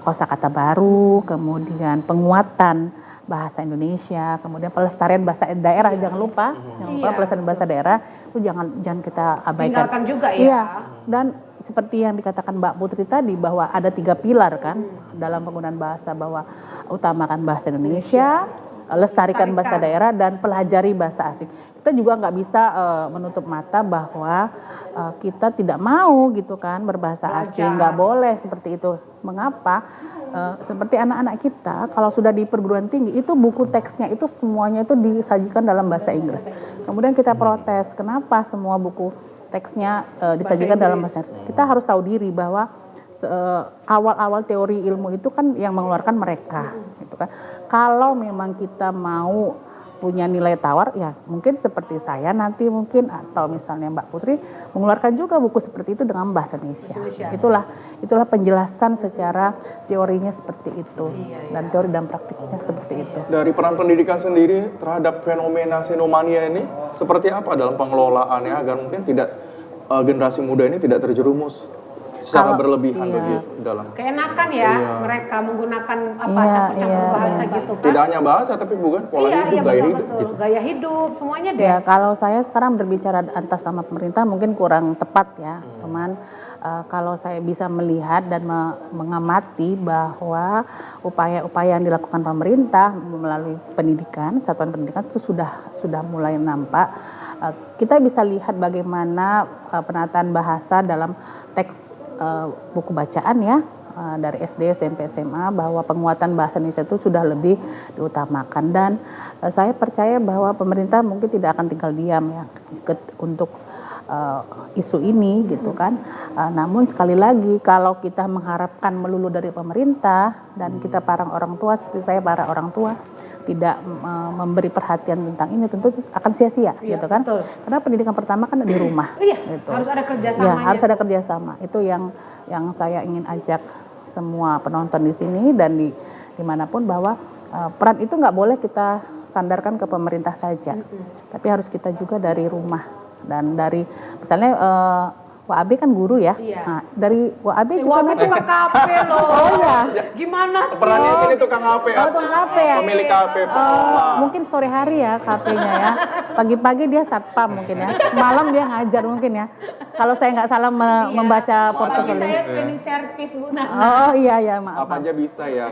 kosakata baru, kemudian penguatan bahasa Indonesia, kemudian pelestarian bahasa daerah, jangan lupa pelestarian bahasa daerah itu jangan kita abaikan. Tinggalkan juga ya. Iya, dan seperti yang dikatakan Mbak Putri tadi bahwa ada 3 pilar kan dalam penggunaan bahasa, bahwa utamakan bahasa Indonesia, lestarikan bahasa daerah, dan pelajari bahasa asing. Kita juga nggak bisa menutup mata bahwa kita tidak mau gitu kan berbahasa asing, nggak boleh seperti itu. Mengapa? Seperti anak-anak kita kalau sudah di perguruan tinggi itu buku teksnya itu semuanya itu disajikan dalam bahasa Inggris. Kemudian kita protes, kenapa semua buku teksnya disajikan dalam bahasa Inggris? Kita harus tahu diri bahwa awal-awal teori ilmu itu kan yang mengeluarkan mereka, gitu kan. Kalau memang kita mau punya nilai tawar, ya mungkin seperti saya nanti mungkin atau misalnya Mbak Putri mengeluarkan juga buku seperti itu dengan bahasa Indonesia. Itulah penjelasan secara teorinya seperti itu dan teori dan praktiknya seperti itu. Dari peran pendidikan sendiri terhadap fenomena sinomania ini seperti apa dalam pengelolaannya agar mungkin tidak generasi muda ini tidak terjerumus secara berlebihan begitu dalam Keenakan ya mereka menggunakan campur-campur bahasa gitu kan. Tidak hanya bahasa tapi bukan pola hidup, gaya hidup gitu. Gaya hidup semuanya deh. Ya, kalau saya sekarang berbicara atas nama pemerintah mungkin kurang tepat ya, teman. Kalau saya bisa melihat dan mengamati bahwa upaya-upaya yang dilakukan pemerintah melalui pendidikan, satuan pendidikan itu sudah mulai nampak. Kita bisa lihat bagaimana penataan bahasa dalam teks buku bacaan ya dari SD, SMP, SMA, bahwa penguatan bahasa Indonesia itu sudah lebih diutamakan, dan saya percaya bahwa pemerintah mungkin tidak akan tinggal diam ya untuk isu ini gitu kan. Namun sekali lagi kalau kita mengharapkan melulu dari pemerintah dan kita para orang tua seperti saya para orang tua tidak memberi perhatian tentang ini, tentu akan sia-sia gitu kan. Betul. Karena pendidikan pertama kan di rumah. Gitu. Harus ada kerjasama. Ya, harus ada kerjasama. Itu yang saya ingin ajak semua penonton di sini dan dimanapun, bahwa peran itu nggak boleh kita sandarkan ke pemerintah saja, tapi harus kita juga dari rumah dan dari misalnya WAB kan guru ya. Nah, dari WAB juga WAB itu nggak KP loh. Oh iya. Gimana sih? perannya ini tukang HP ya. tukang HP ya. Pemilik HP. Mungkin sore hari ya KP-nya ya. Pagi-pagi dia satpam mungkin ya. Malam dia ngajar mungkin ya. Kalau saya nggak salah membaca portofolio. Saya cleaning service Bu Nana. Oh iya maaf. Apa aja bisa ya.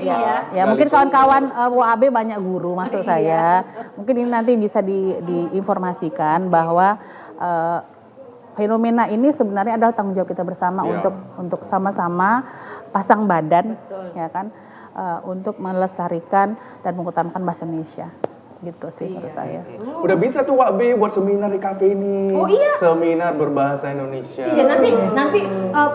Ya mungkin kawan-kawan WAB banyak guru maksud saya. Mungkin ini nanti bisa diinformasikan bahwa fenomena ini sebenarnya adalah tanggung jawab kita bersama untuk sama-sama pasang badan. Betul. Ya kan, untuk melestarikan dan mengutamakan bahasa Indonesia. Gitu sih menurut saya. Udah bisa tuh Wak B buat seminar di kafe ini. Oh iya. Seminar berbahasa Indonesia. Iya, nanti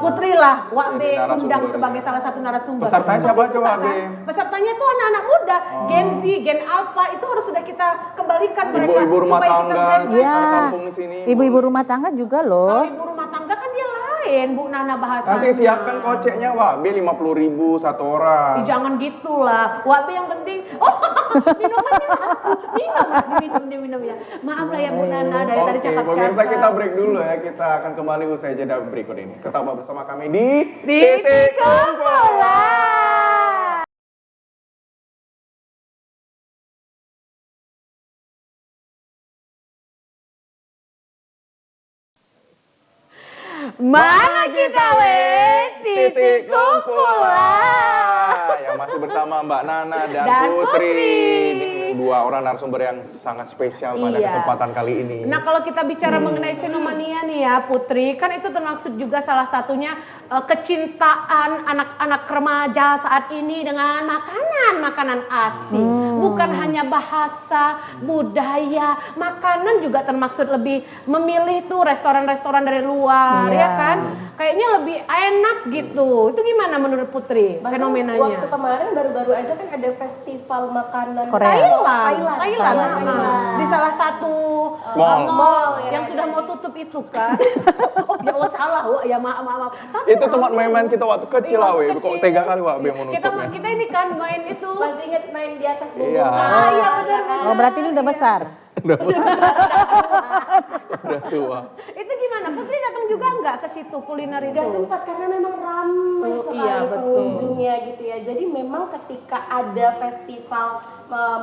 Putri lah Wak B undang sebagai salah satu narasumber. Pesertanya siapa aja Wak B? Pesertanya tuh anak-anak muda, Gen Z, Gen Alpha, itu harus sudah kita kembalikan mereka. Ibu-ibu rumah supaya tangga, kita ya. kampung di sini. Ibu-ibu rumah tangga juga loh. Kalau ibu rumah tangga kan dia lain Bu Nana bahasanya. Nanti siapkan koceknya Wak B 50.000 satu orang. Jangan gitulah. Wak B yang penting. Minumannya aku minum ya. Maaf lah ya Bu Nana dari tadi cakap-cakap. Pemirsa kita break dulu ya. Kita akan kembali usai jeda berikut ini. Tetap bersama kami di Titik Kumpulan. Mana kita titik kumpul lah. Yang masih bersama Mbak Nana dan, Dan Putri. Putri. Ini dua orang narasumber yang sangat spesial pada Iya. kesempatan kali ini. Nah kalau kita bicara mengenai Senomania nih ya Putri, kan itu termaksud juga salah satunya kecintaan anak-anak remaja saat ini dengan makanan asing. Bukan hanya bahasa, budaya, makanan juga termaksud lebih memilih tuh restoran-restoran dari luar, Iya. ya kan? Kayaknya lebih enak gitu. Itu gimana menurut Putri Bahkan fenomenanya? waktu kemarin baru-baru aja kan ada festival makanan Korea. Thailand. Di salah satu Mall. ya, yang sudah mau tutup itu kan. Oh ya Allah salah, Wak. Ya maaf. Tapi Itu tempat main-main kita waktu kecil lah, Iya, kok kecil. tega kali Wak yang mau kita nutupnya. kita ini kan main itu. Masih inget main di atas bumbu. Iya. Ah iya benar. Oh berarti ini udah besar. Udah tua. Itu gimana? Putri datang juga nggak ke situ kuliner itu? Gak sempat karena memang ramai Oh, sekali iya, betul. pengunjungnya gitu ya. Jadi memang ketika ada festival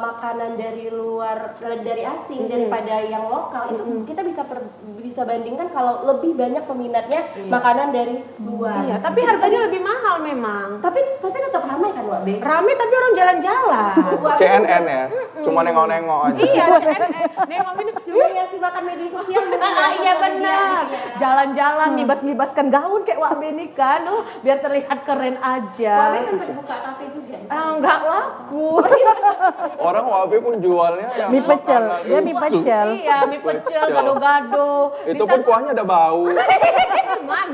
makanan dari luar dari asing daripada yang lokal itu kita bisa bandingkan kalau lebih banyak peminatnya makanan dari luar. Iya, tapi harganya lebih mahal memang. Tapi tetap ramai kan Wak Be? Rame tapi orang jalan-jalan. CNN ya, cuma nengok-nengok aja. Iya, nengok ini Cuma ngasih makan media sosial mungkin ya, iya sosial benar. media. Jalan-jalan ngibas-ngibaskan gaun kayak Wak Beni kan, biar terlihat keren Wak aja. Be sempat buka kafe juga. Enggak laku. Orang Wabe pun jualnya yang Mie pecel, makanan dia mie lucu. pecel. Iya, mie pecel, gado-gado. Itu pun kuahnya ada bau. Lukman,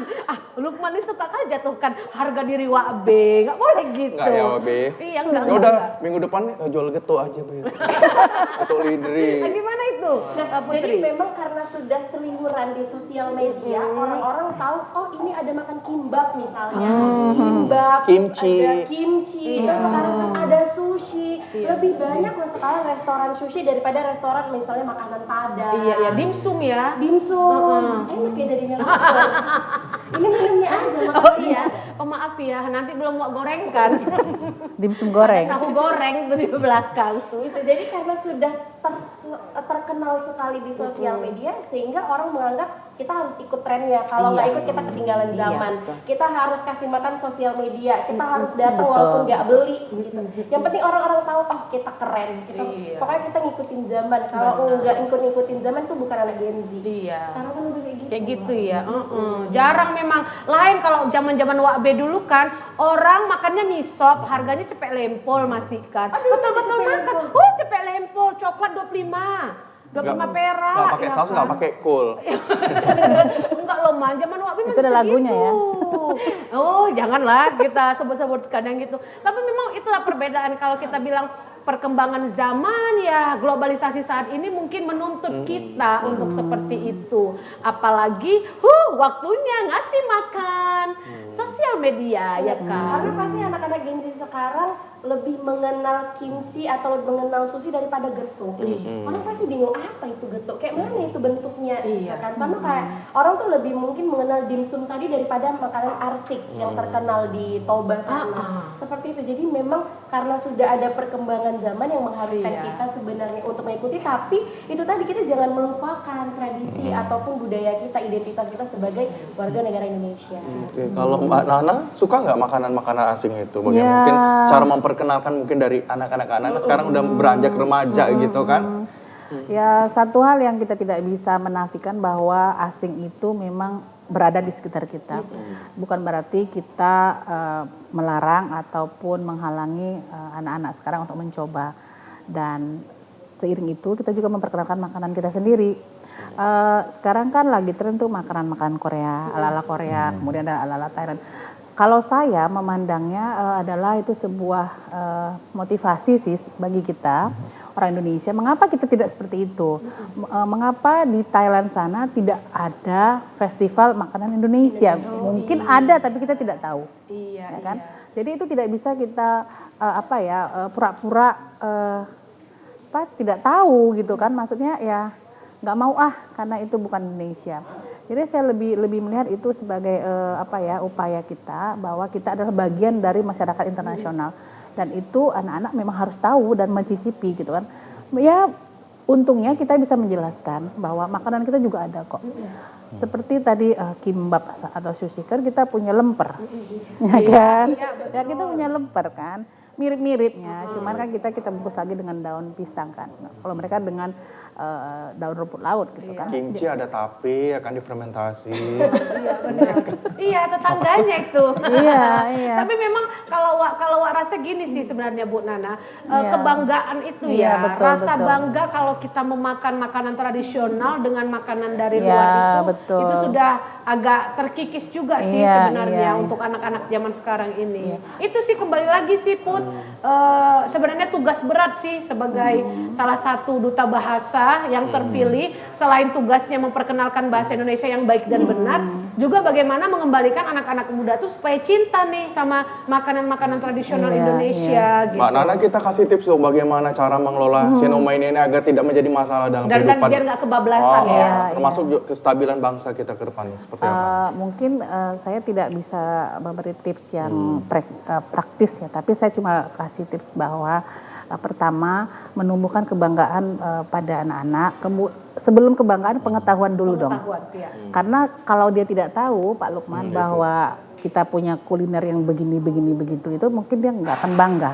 Lukman ini suka kan jatuhkan harga diri Wak B, nggak boleh gitu. Enggak ya Wabe. Iya, enggak. Ya udah, minggu depan jual geto aja Be. Geto lidri. Gimana itu, Jadi Putri? memang karena sudah seliweran di sosial media, orang-orang tahu oh ini ada makan kimbap misalnya, kimbap, Kimchi. ada kimchi, terus sekarang kan ada sushi, lebih banyak loh sekarang restoran sushi daripada restoran misalnya makanan Padang. Iya, dimsum ya. Dimsum, enak ya jadinya lapar. Ini minumnya aja makan. Oh iya, oh maaf ya, nanti belum mau goreng kan. Dimsum goreng. Tahu goreng tuh di belakang. Gitu. Jadi karena sudah terkenal sekali di sosial media sehingga orang menganggap kita harus ikut trennya. Kalau nggak ikut kita ketinggalan zaman. Kita harus kasih makan sosial media. Kita harus datang walaupun nggak beli. Gitu. Yang penting orang-orang tahu oh kita keren. Pokoknya kita ngikutin zaman. Kalau nggak ngikutin zaman itu bukan anak Gen Z. Iya. Sekarang kan udah kayak gitu. Kayak gitu ya. Jarang memang. Lain kalau zaman-zaman Wak B dulu kan, orang makannya mie sop, harganya cepek lempol masih kan. Betul-betul makan. Oh, cepek lempol, coklat 25. 25 perak. Enggak pakai ya saus, kan? enggak pakai kol. Enggak loh, Man. Zaman Wak B Itu ada lagunya ya? Oh, janganlah kita sebut-sebut kadang gitu. Tapi memang itulah perbedaan kalau kita bilang perkembangan zaman ya, globalisasi saat ini mungkin menuntut kita untuk seperti itu. Apalagi waktunya ngasih makan sosial media ya kan. Karena pasti anak-anak Gen Z sekarang lebih mengenal kimchi atau lebih mengenal sushi daripada getuk. Orang pasti bingung apa itu getuk, kayak mana itu bentuknya, Iya. kan? Sama kayak orang tuh lebih mungkin mengenal dimsum tadi daripada makanan arsik yang terkenal di Toba sana. Seperti itu. Jadi memang karena sudah ada perkembangan zaman yang mengharuskan Iya. kita sebenarnya untuk mengikuti, tapi itu tadi kita jangan melupakan tradisi ataupun budaya kita, identitas kita sebagai warga negara Indonesia. Oke, kalau Mbak Nana suka nggak makanan-makanan asing itu? Bagaimana Ya. mungkin cara memperkenalkan mungkin dari anak-anak sekarang udah beranjak remaja gitu kan? Ya satu hal yang kita tidak bisa menafikan bahwa asing itu memang berada di sekitar kita. Bukan berarti kita melarang ataupun menghalangi anak-anak sekarang untuk mencoba. Dan seiring itu kita juga memperkenalkan makanan kita sendiri. Sekarang kan lagi tren tuh makanan-makanan Korea, ala-ala Korea, kemudian ada ala-ala Thailand. Kalau saya memandangnya adalah itu sebuah motivasi sih bagi kita orang Indonesia. Mengapa kita tidak seperti itu? Mengapa di Thailand sana tidak ada festival makanan Indonesia? Mungkin ada tapi kita tidak tahu. Iya, Ya kan? Jadi itu tidak bisa kita pura-pura tidak tahu gitu kan? Maksudnya ya nggak mau karena itu bukan Indonesia. Jadi saya lebih melihat itu sebagai upaya kita bahwa kita adalah bagian dari masyarakat internasional dan itu anak-anak memang harus tahu dan mencicipi gitu kan. Ya untungnya kita bisa menjelaskan bahwa makanan kita juga ada kok. Seperti tadi kimbap atau sushi kan kita punya lemper, ya kan? Ya kita punya lemper kan, mirip-miripnya. Cuman kan kita bungkus lagi dengan daun pisang kan. Nah, kalau mereka dengan daun rumput laut gitu kan. Kimchi ada tape akan difermentasi. Iya benar. Iya tetangganya itu. Iya. Tapi memang kalau Wak rasa gini sih sebenarnya Bu Nana, Iya. kebanggaan itu Iya, ya, betul, rasa betul. bangga kalau kita memakan makanan tradisional dengan makanan dari Iya, luar itu betul. sudah agak terkikis juga sih Iya, sebenarnya iya. untuk anak-anak zaman sekarang ini. Itu sih kembali lagi sih Put, sebenarnya tugas berat sih sebagai salah satu duta bahasa yang terpilih, selain tugasnya memperkenalkan bahasa Indonesia yang baik dan benar, juga bagaimana mengembalikan anak-anak muda tuh supaya cinta nih sama makanan-makanan tradisional Iya, Indonesia gitu. Mbak Nana, kita kasih tips dong bagaimana cara mengelola Xenomania ini agar tidak menjadi masalah dalam Dan kehidupan. biar nggak kebablasan ya. Iya. Termasuk juga kestabilan bangsa kita ke depannya seperti apa? Mungkin saya tidak bisa memberi tips yang praktis ya, tapi saya cuma kasih tips bahwa pertama menumbuhkan kebanggaan pada anak-anak. Sebelum kebanggaan pengetahuan dulu dong. Ya. Karena kalau dia tidak tahu Pak Lukman bahwa kita punya kuliner yang begini begitu itu mungkin dia nggak akan bangga,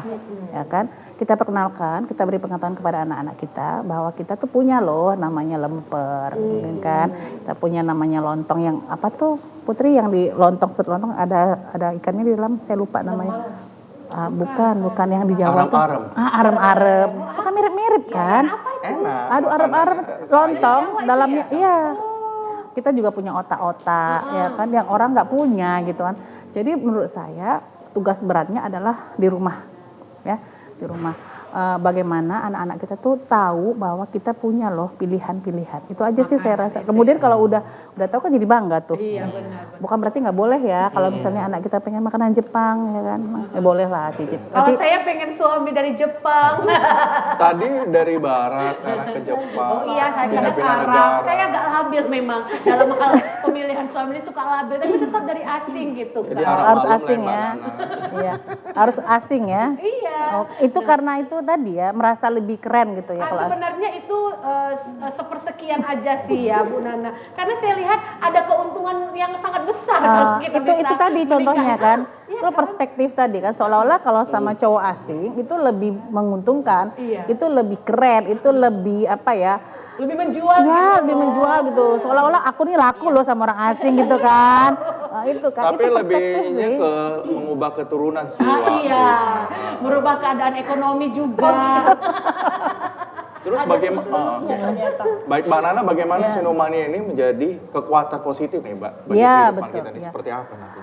ya kan? Kita perkenalkan, kita beri pengetahuan kepada anak-anak kita bahwa kita tuh punya loh namanya lemper, gitu kan? Kita punya namanya lontong yang apa tuh Putri yang di lontong ada ikannya di dalam, saya lupa namanya. Bukan yang di Jawa tuh. Arem-arem. Arem-arem. Itu kan mirip-mirip kan? Enak. Aduh arem-arem lontong dalamnya iya. Kita juga punya otak-otak ya kan yang orang nggak punya gitu kan. Jadi menurut saya tugas beratnya adalah di rumah ya, di rumah. Bagaimana anak-anak kita tuh tahu bahwa kita punya loh pilihan-pilihan. Itu aja sih saya rasa. Kemudian kalau udah tahu kan jadi bangga tuh. Iya benar. Bukan berarti nggak boleh ya kalau misalnya anak kita pengen makanan Jepang ya kan. Boleh lah cicip. Kalau saya pengen suami dari Jepang. Tadi dari barat sekarang ke Jepang. Oh iya, saya kadang Pindah-pindah Arab. negara. Saya agak labil memang dalam hal pemilihan suami ini suka labil, tapi tetap dari asing gitu Jadi kan. Arab Harus malam asing lah, ya. Mbak Nana. Iya, harus asing ya. Iya. Oh, itu karena itu tadi ya merasa lebih keren gitu ya kalau Sebenarnya itu sepersekian aja sih ya Bu Nana. Karena saya lihat ada keuntungan yang sangat besar kalau kita bisa itu tadi contohnya menikah. kan. Iya Itu perspektif tadi kan seolah-olah kalau sama cowok asing itu lebih menguntungkan, Iya. itu lebih keren, itu lebih apa ya? Lebih menjual Ya, gitu lebih loh. menjual gitu. Seolah-olah aku nih laku loh sama orang asing gitu kan. Itu kan Tapi itu lebih perspektif ini sih. ke mengubah keturunan sih. Ah, Wak. iya, merubah keadaan ekonomi juga. Terus bagaimana? Baik Mbak Nana, bagaimana Xenomania ini menjadi kekuatan positif nih Mbak bagi Ya, kehidupan betul, kita nih? ya. Seperti apa nanti?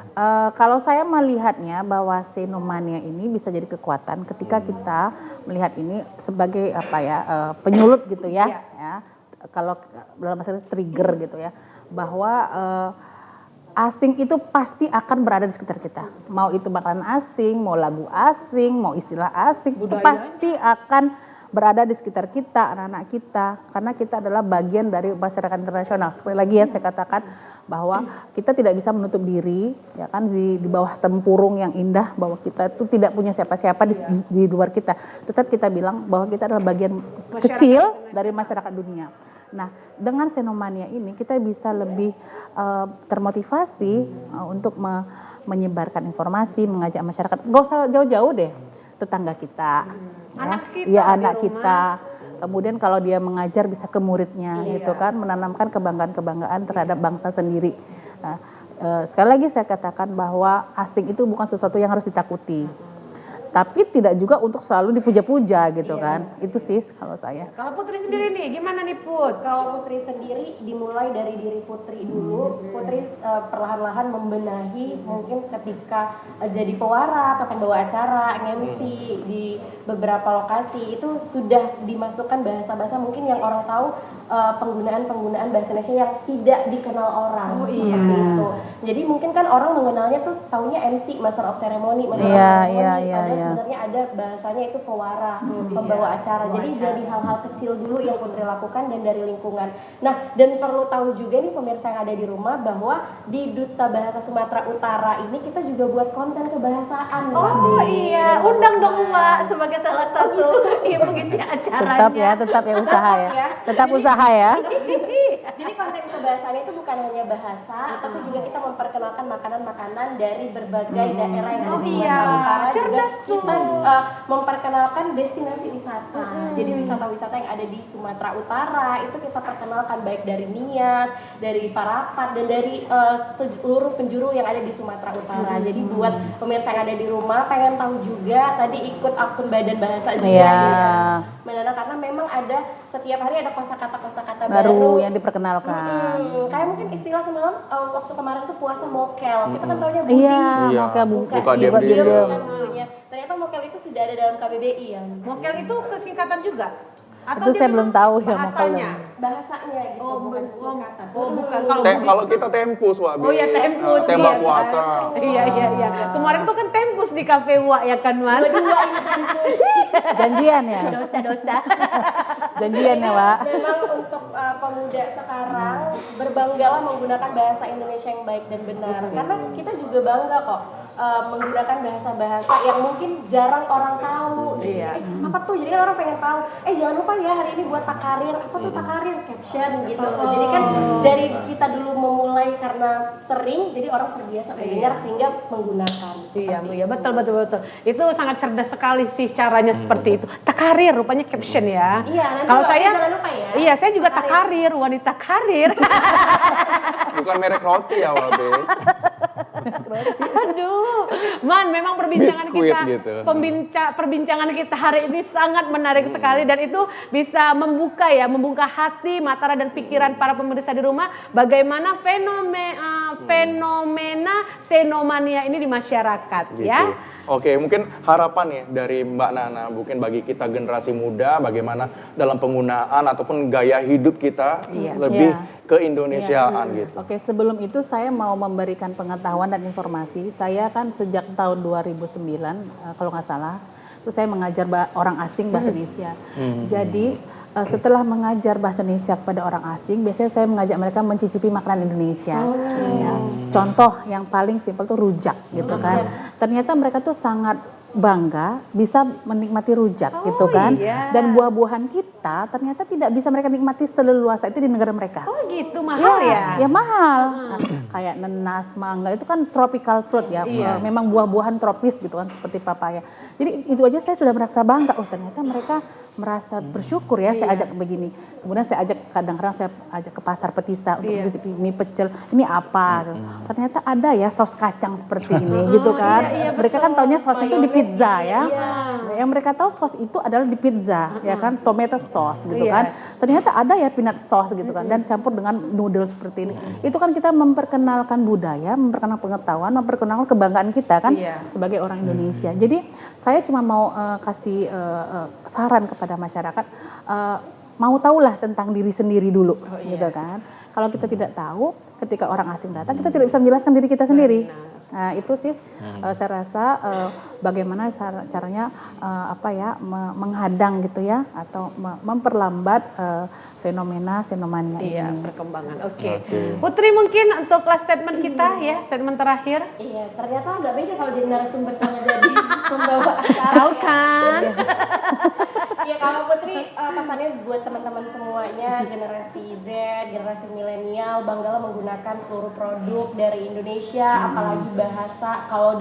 Kalau saya melihatnya bahwa Xenomania ini bisa jadi kekuatan ketika kita melihat ini sebagai apa ya penyulut gitu ya, ya. Kalau dalam bahasa trigger gitu ya, bahwa asing itu pasti akan berada di sekitar kita. Mau itu makanan asing, mau lagu asing, mau istilah asing, itu pasti akan berada di sekitar kita, anak-anak kita, karena kita adalah bagian dari masyarakat internasional. Sekali lagi ya saya katakan bahwa kita tidak bisa menutup diri, ya kan di bawah tempurung yang indah bahwa kita itu tidak punya siapa-siapa di luar kita. Tetap kita bilang bahwa kita adalah bagian kecil dari masyarakat dunia. Nah, dengan Xenomania ini kita bisa lebih termotivasi untuk menyebarkan informasi, mengajak masyarakat. Gak usah jauh-jauh deh, tetangga kita, Anak kita ya di anak rumah. kita. Kemudian kalau dia mengajar bisa ke muridnya, gitu kan, menanamkan kebanggaan-kebanggaan terhadap bangsa sendiri. Nah, sekali lagi saya katakan bahwa asing itu bukan sesuatu yang harus ditakuti. Tapi tidak juga untuk selalu dipuja-puja gitu kan. Itu sih kalau saya. Kalau Putri sendiri nih, gimana nih Put? Kalau Putri sendiri dimulai dari diri Putri dulu. Putri perlahan-lahan membenahi mungkin ketika jadi pewara atau pembawa acara, MC di beberapa lokasi itu sudah dimasukkan bahasa-bahasa mungkin yang orang tahu penggunaan bahasa Indonesia yang tidak dikenal orang seperti itu. Jadi mungkin kan orang mengenalnya tuh taunya MC, Master of Ceremony, sebenarnya ada bahasanya itu pewara, pembawa acara. Jadi dari hal-hal kecil dulu yang Putri lakukan dan dari lingkungan. Nah, dan perlu tahu juga nih pemirsa yang ada di rumah bahwa di Duta Bahasa Sumatera Utara ini kita juga buat konten kebahasaan. Oh iya, undang dong Mbak sebagai salah satu pengisi acaranya. Tetap ya usaha ya. Tetap usaha ya. Jadi konten kebahasaan itu bukan hanya bahasa, tapi juga kita memperkenalkan makanan-makanan dari berbagai daerah yang ada di Sumatera Utara. Juga cerdas tuh. kita memperkenalkan destinasi wisata. Jadi wisata-wisata yang ada di Sumatera Utara itu kita perkenalkan baik dari Nias, dari Parapat, dan dari seluruh penjuru yang ada di Sumatera Utara. Jadi buat pemirsa yang ada di rumah pengen tahu juga, tadi ikut akun Badan Bahasa juga ya. Menanam, karena memang ada setiap hari ada kosakata baru yang diperkenalkan. Kayak mungkin istilah semalam waktu kemarin tuh puasa mokel. Kita kan taunya budi. Iya, Iya. mokel Buka diem diam-diam. kan dulunya. Ternyata mokel itu sudah ada dalam KBBI ya. Mokel itu kesingkatan juga? Itu dia saya belum memang tahu ya bahasanya? Bahasanya gitu, bukan singkatan. Bukan. Kalau kita tempus, Wabi. Oh ya tempus. Tembak iya, puasa. Iya. Kemarin tuh kan tempus di Cafe Wak ya kan, Man? Dua ini tempus. Janjian ya? Dosa-dosa. Janjian ya, Pak? Memang untuk pemuda sekarang berbanggalah menggunakan bahasa Indonesia yang baik dan benar. Karena kita juga bangga kok menggunakan bahasa-bahasa yang mungkin jarang orang tahu. Iya. Apa tuh? Jadi kan orang pengen tahu. Jangan lupa ya hari ini buat takarir. Apa tuh takarir? Caption gitu. Jadi kan dari kita dulu memulai karena sering, jadi orang terbiasa mendengar sehingga menggunakan. Iya, betul. Itu sangat cerdas sekali sih caranya seperti itu. Takarir rupanya caption ya. Iya, nanti Kalau Mbak saya jangan lupa ya. Iya, saya juga takarir, wanita karir. Bukan merek roti ya, Wabi. Aduh, Man, memang perbincangan Biskuit kita, gitu. perbincangan kita hari ini sangat menarik sekali, dan itu bisa membuka hati, mata dan pikiran para pemirsa di rumah bagaimana fenomena senomania ini di masyarakat, Gitu. ya. Oke, mungkin harapan ya dari Mbak Nana, mungkin bagi kita generasi muda, bagaimana dalam penggunaan ataupun gaya hidup kita lebih ke Indonesiaan gitu. Oke, sebelum itu saya mau memberikan pengetahuan dan informasi. Saya kan sejak tahun 2009, kalau nggak salah, itu saya mengajar orang asing bahasa Indonesia. Jadi setelah mengajar bahasa Indonesia kepada orang asing, biasanya saya mengajak mereka mencicipi makanan Indonesia. Ya. Contoh yang paling simpel tuh rujak, gitu kan. Ternyata mereka tuh sangat bangga bisa menikmati rujak, gitu kan. Iya. Dan buah-buahan kita ternyata tidak bisa mereka nikmati seleluasa itu di negara mereka. Oh gitu, mahal ya? Ya mahal. Nah, kayak nenas, mangga itu kan tropical fruit ya. Memang buah-buahan tropis gitu kan, seperti papaya. Jadi itu aja saya sudah merasa bangga. Oh ternyata mereka merasa bersyukur ya saya ajak begini. Kemudian saya ajak, kadang-kadang saya ajak ke pasar Petisa untuk mencicipi mie pecel. Ini apa? Ternyata ada ya saus kacang seperti ini gitu kan. Mereka kan taunya sausnya itu di pizza ya. Yang mereka tahu saus itu adalah di pizza ya kan, tomato sauce gitu kan. Ternyata ada ya peanut sauce gitu kan, dan campur dengan noodle seperti ini. Itu kan kita memperkenalkan budaya, memperkenalkan pengetahuan, memperkenalkan kebanggaan kita kan sebagai orang Indonesia. Jadi saya cuma mau kasih saran kepada masyarakat, mau tahulah tentang diri sendiri dulu, gitu kan. Kalau kita tidak tahu, ketika orang asing datang, kita tidak bisa menjelaskan diri kita sendiri. Nah, itu sih saya rasa bagaimana caranya menghadang gitu ya, atau memperlambat fenomena senomania ini. Iya, perkembangan. Oke. Putri, mungkin untuk last statement kita ya, statement terakhir. Iya, ternyata agak beda kalau jadi narasumber sama jadi pembawa acara. Tahu kan? Iya, kalau Putri pesannya buat teman-teman semuanya, generasi Z, generasi milenial, banggalah menggunakan seluruh produk dari Indonesia, apalagi bahasa. Kalau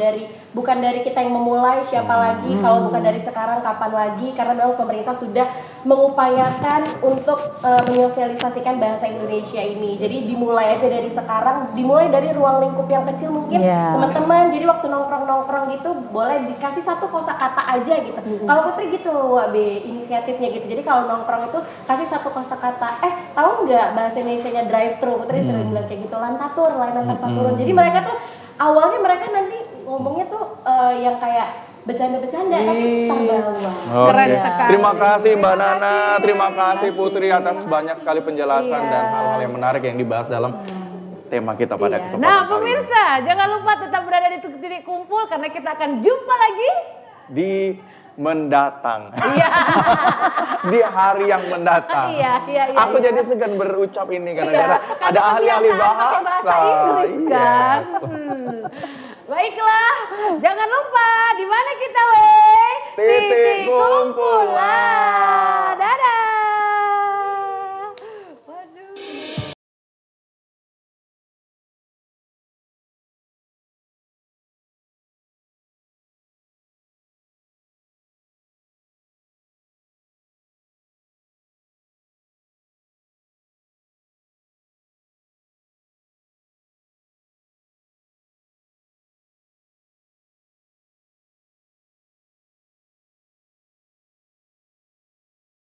bukan dari kita yang memulai, siapa lagi? Kalau bukan dari sekarang, kapan lagi? Karena memang pemerintah sudah mengupayakan untuk menyosialisasikan bahasa Indonesia ini. Jadi dimulai aja dari sekarang, dimulai dari ruang lingkup yang kecil mungkin teman-teman. Jadi waktu nongkrong-nongkrong gitu boleh dikasih satu kosakata aja gitu. Kalau Putri gitu, Wak B, inisiatifnya gitu. Jadi kalau nongkrong itu kasih satu kosakata. Tahu nggak bahasa Indonesianya drive thru? Putri sering bilang kayak gitu, lantatur, layanan tanpa turun. Jadi mereka tuh awalnya mereka nanti ngomongnya tuh yang kayak bercanda-bercanda tapi terbawa. Keren sekali. Terima kasih Mbak Nana, terima kasih Putri atas banyak sekali penjelasan dan hal-hal yang menarik yang dibahas dalam tema kita pada kesempatan Nah, kali ini. pemirsa, jangan lupa tetap berada di titik kumpul karena kita akan jumpa lagi Di mendatang. Di hari yang mendatang. Iya. Aku jadi segan berucap ini karena ada ahli-ahli bahasa. Inggris kan. Yes. Baiklah, jangan lupa di mana kita weh? Titik kumpulan.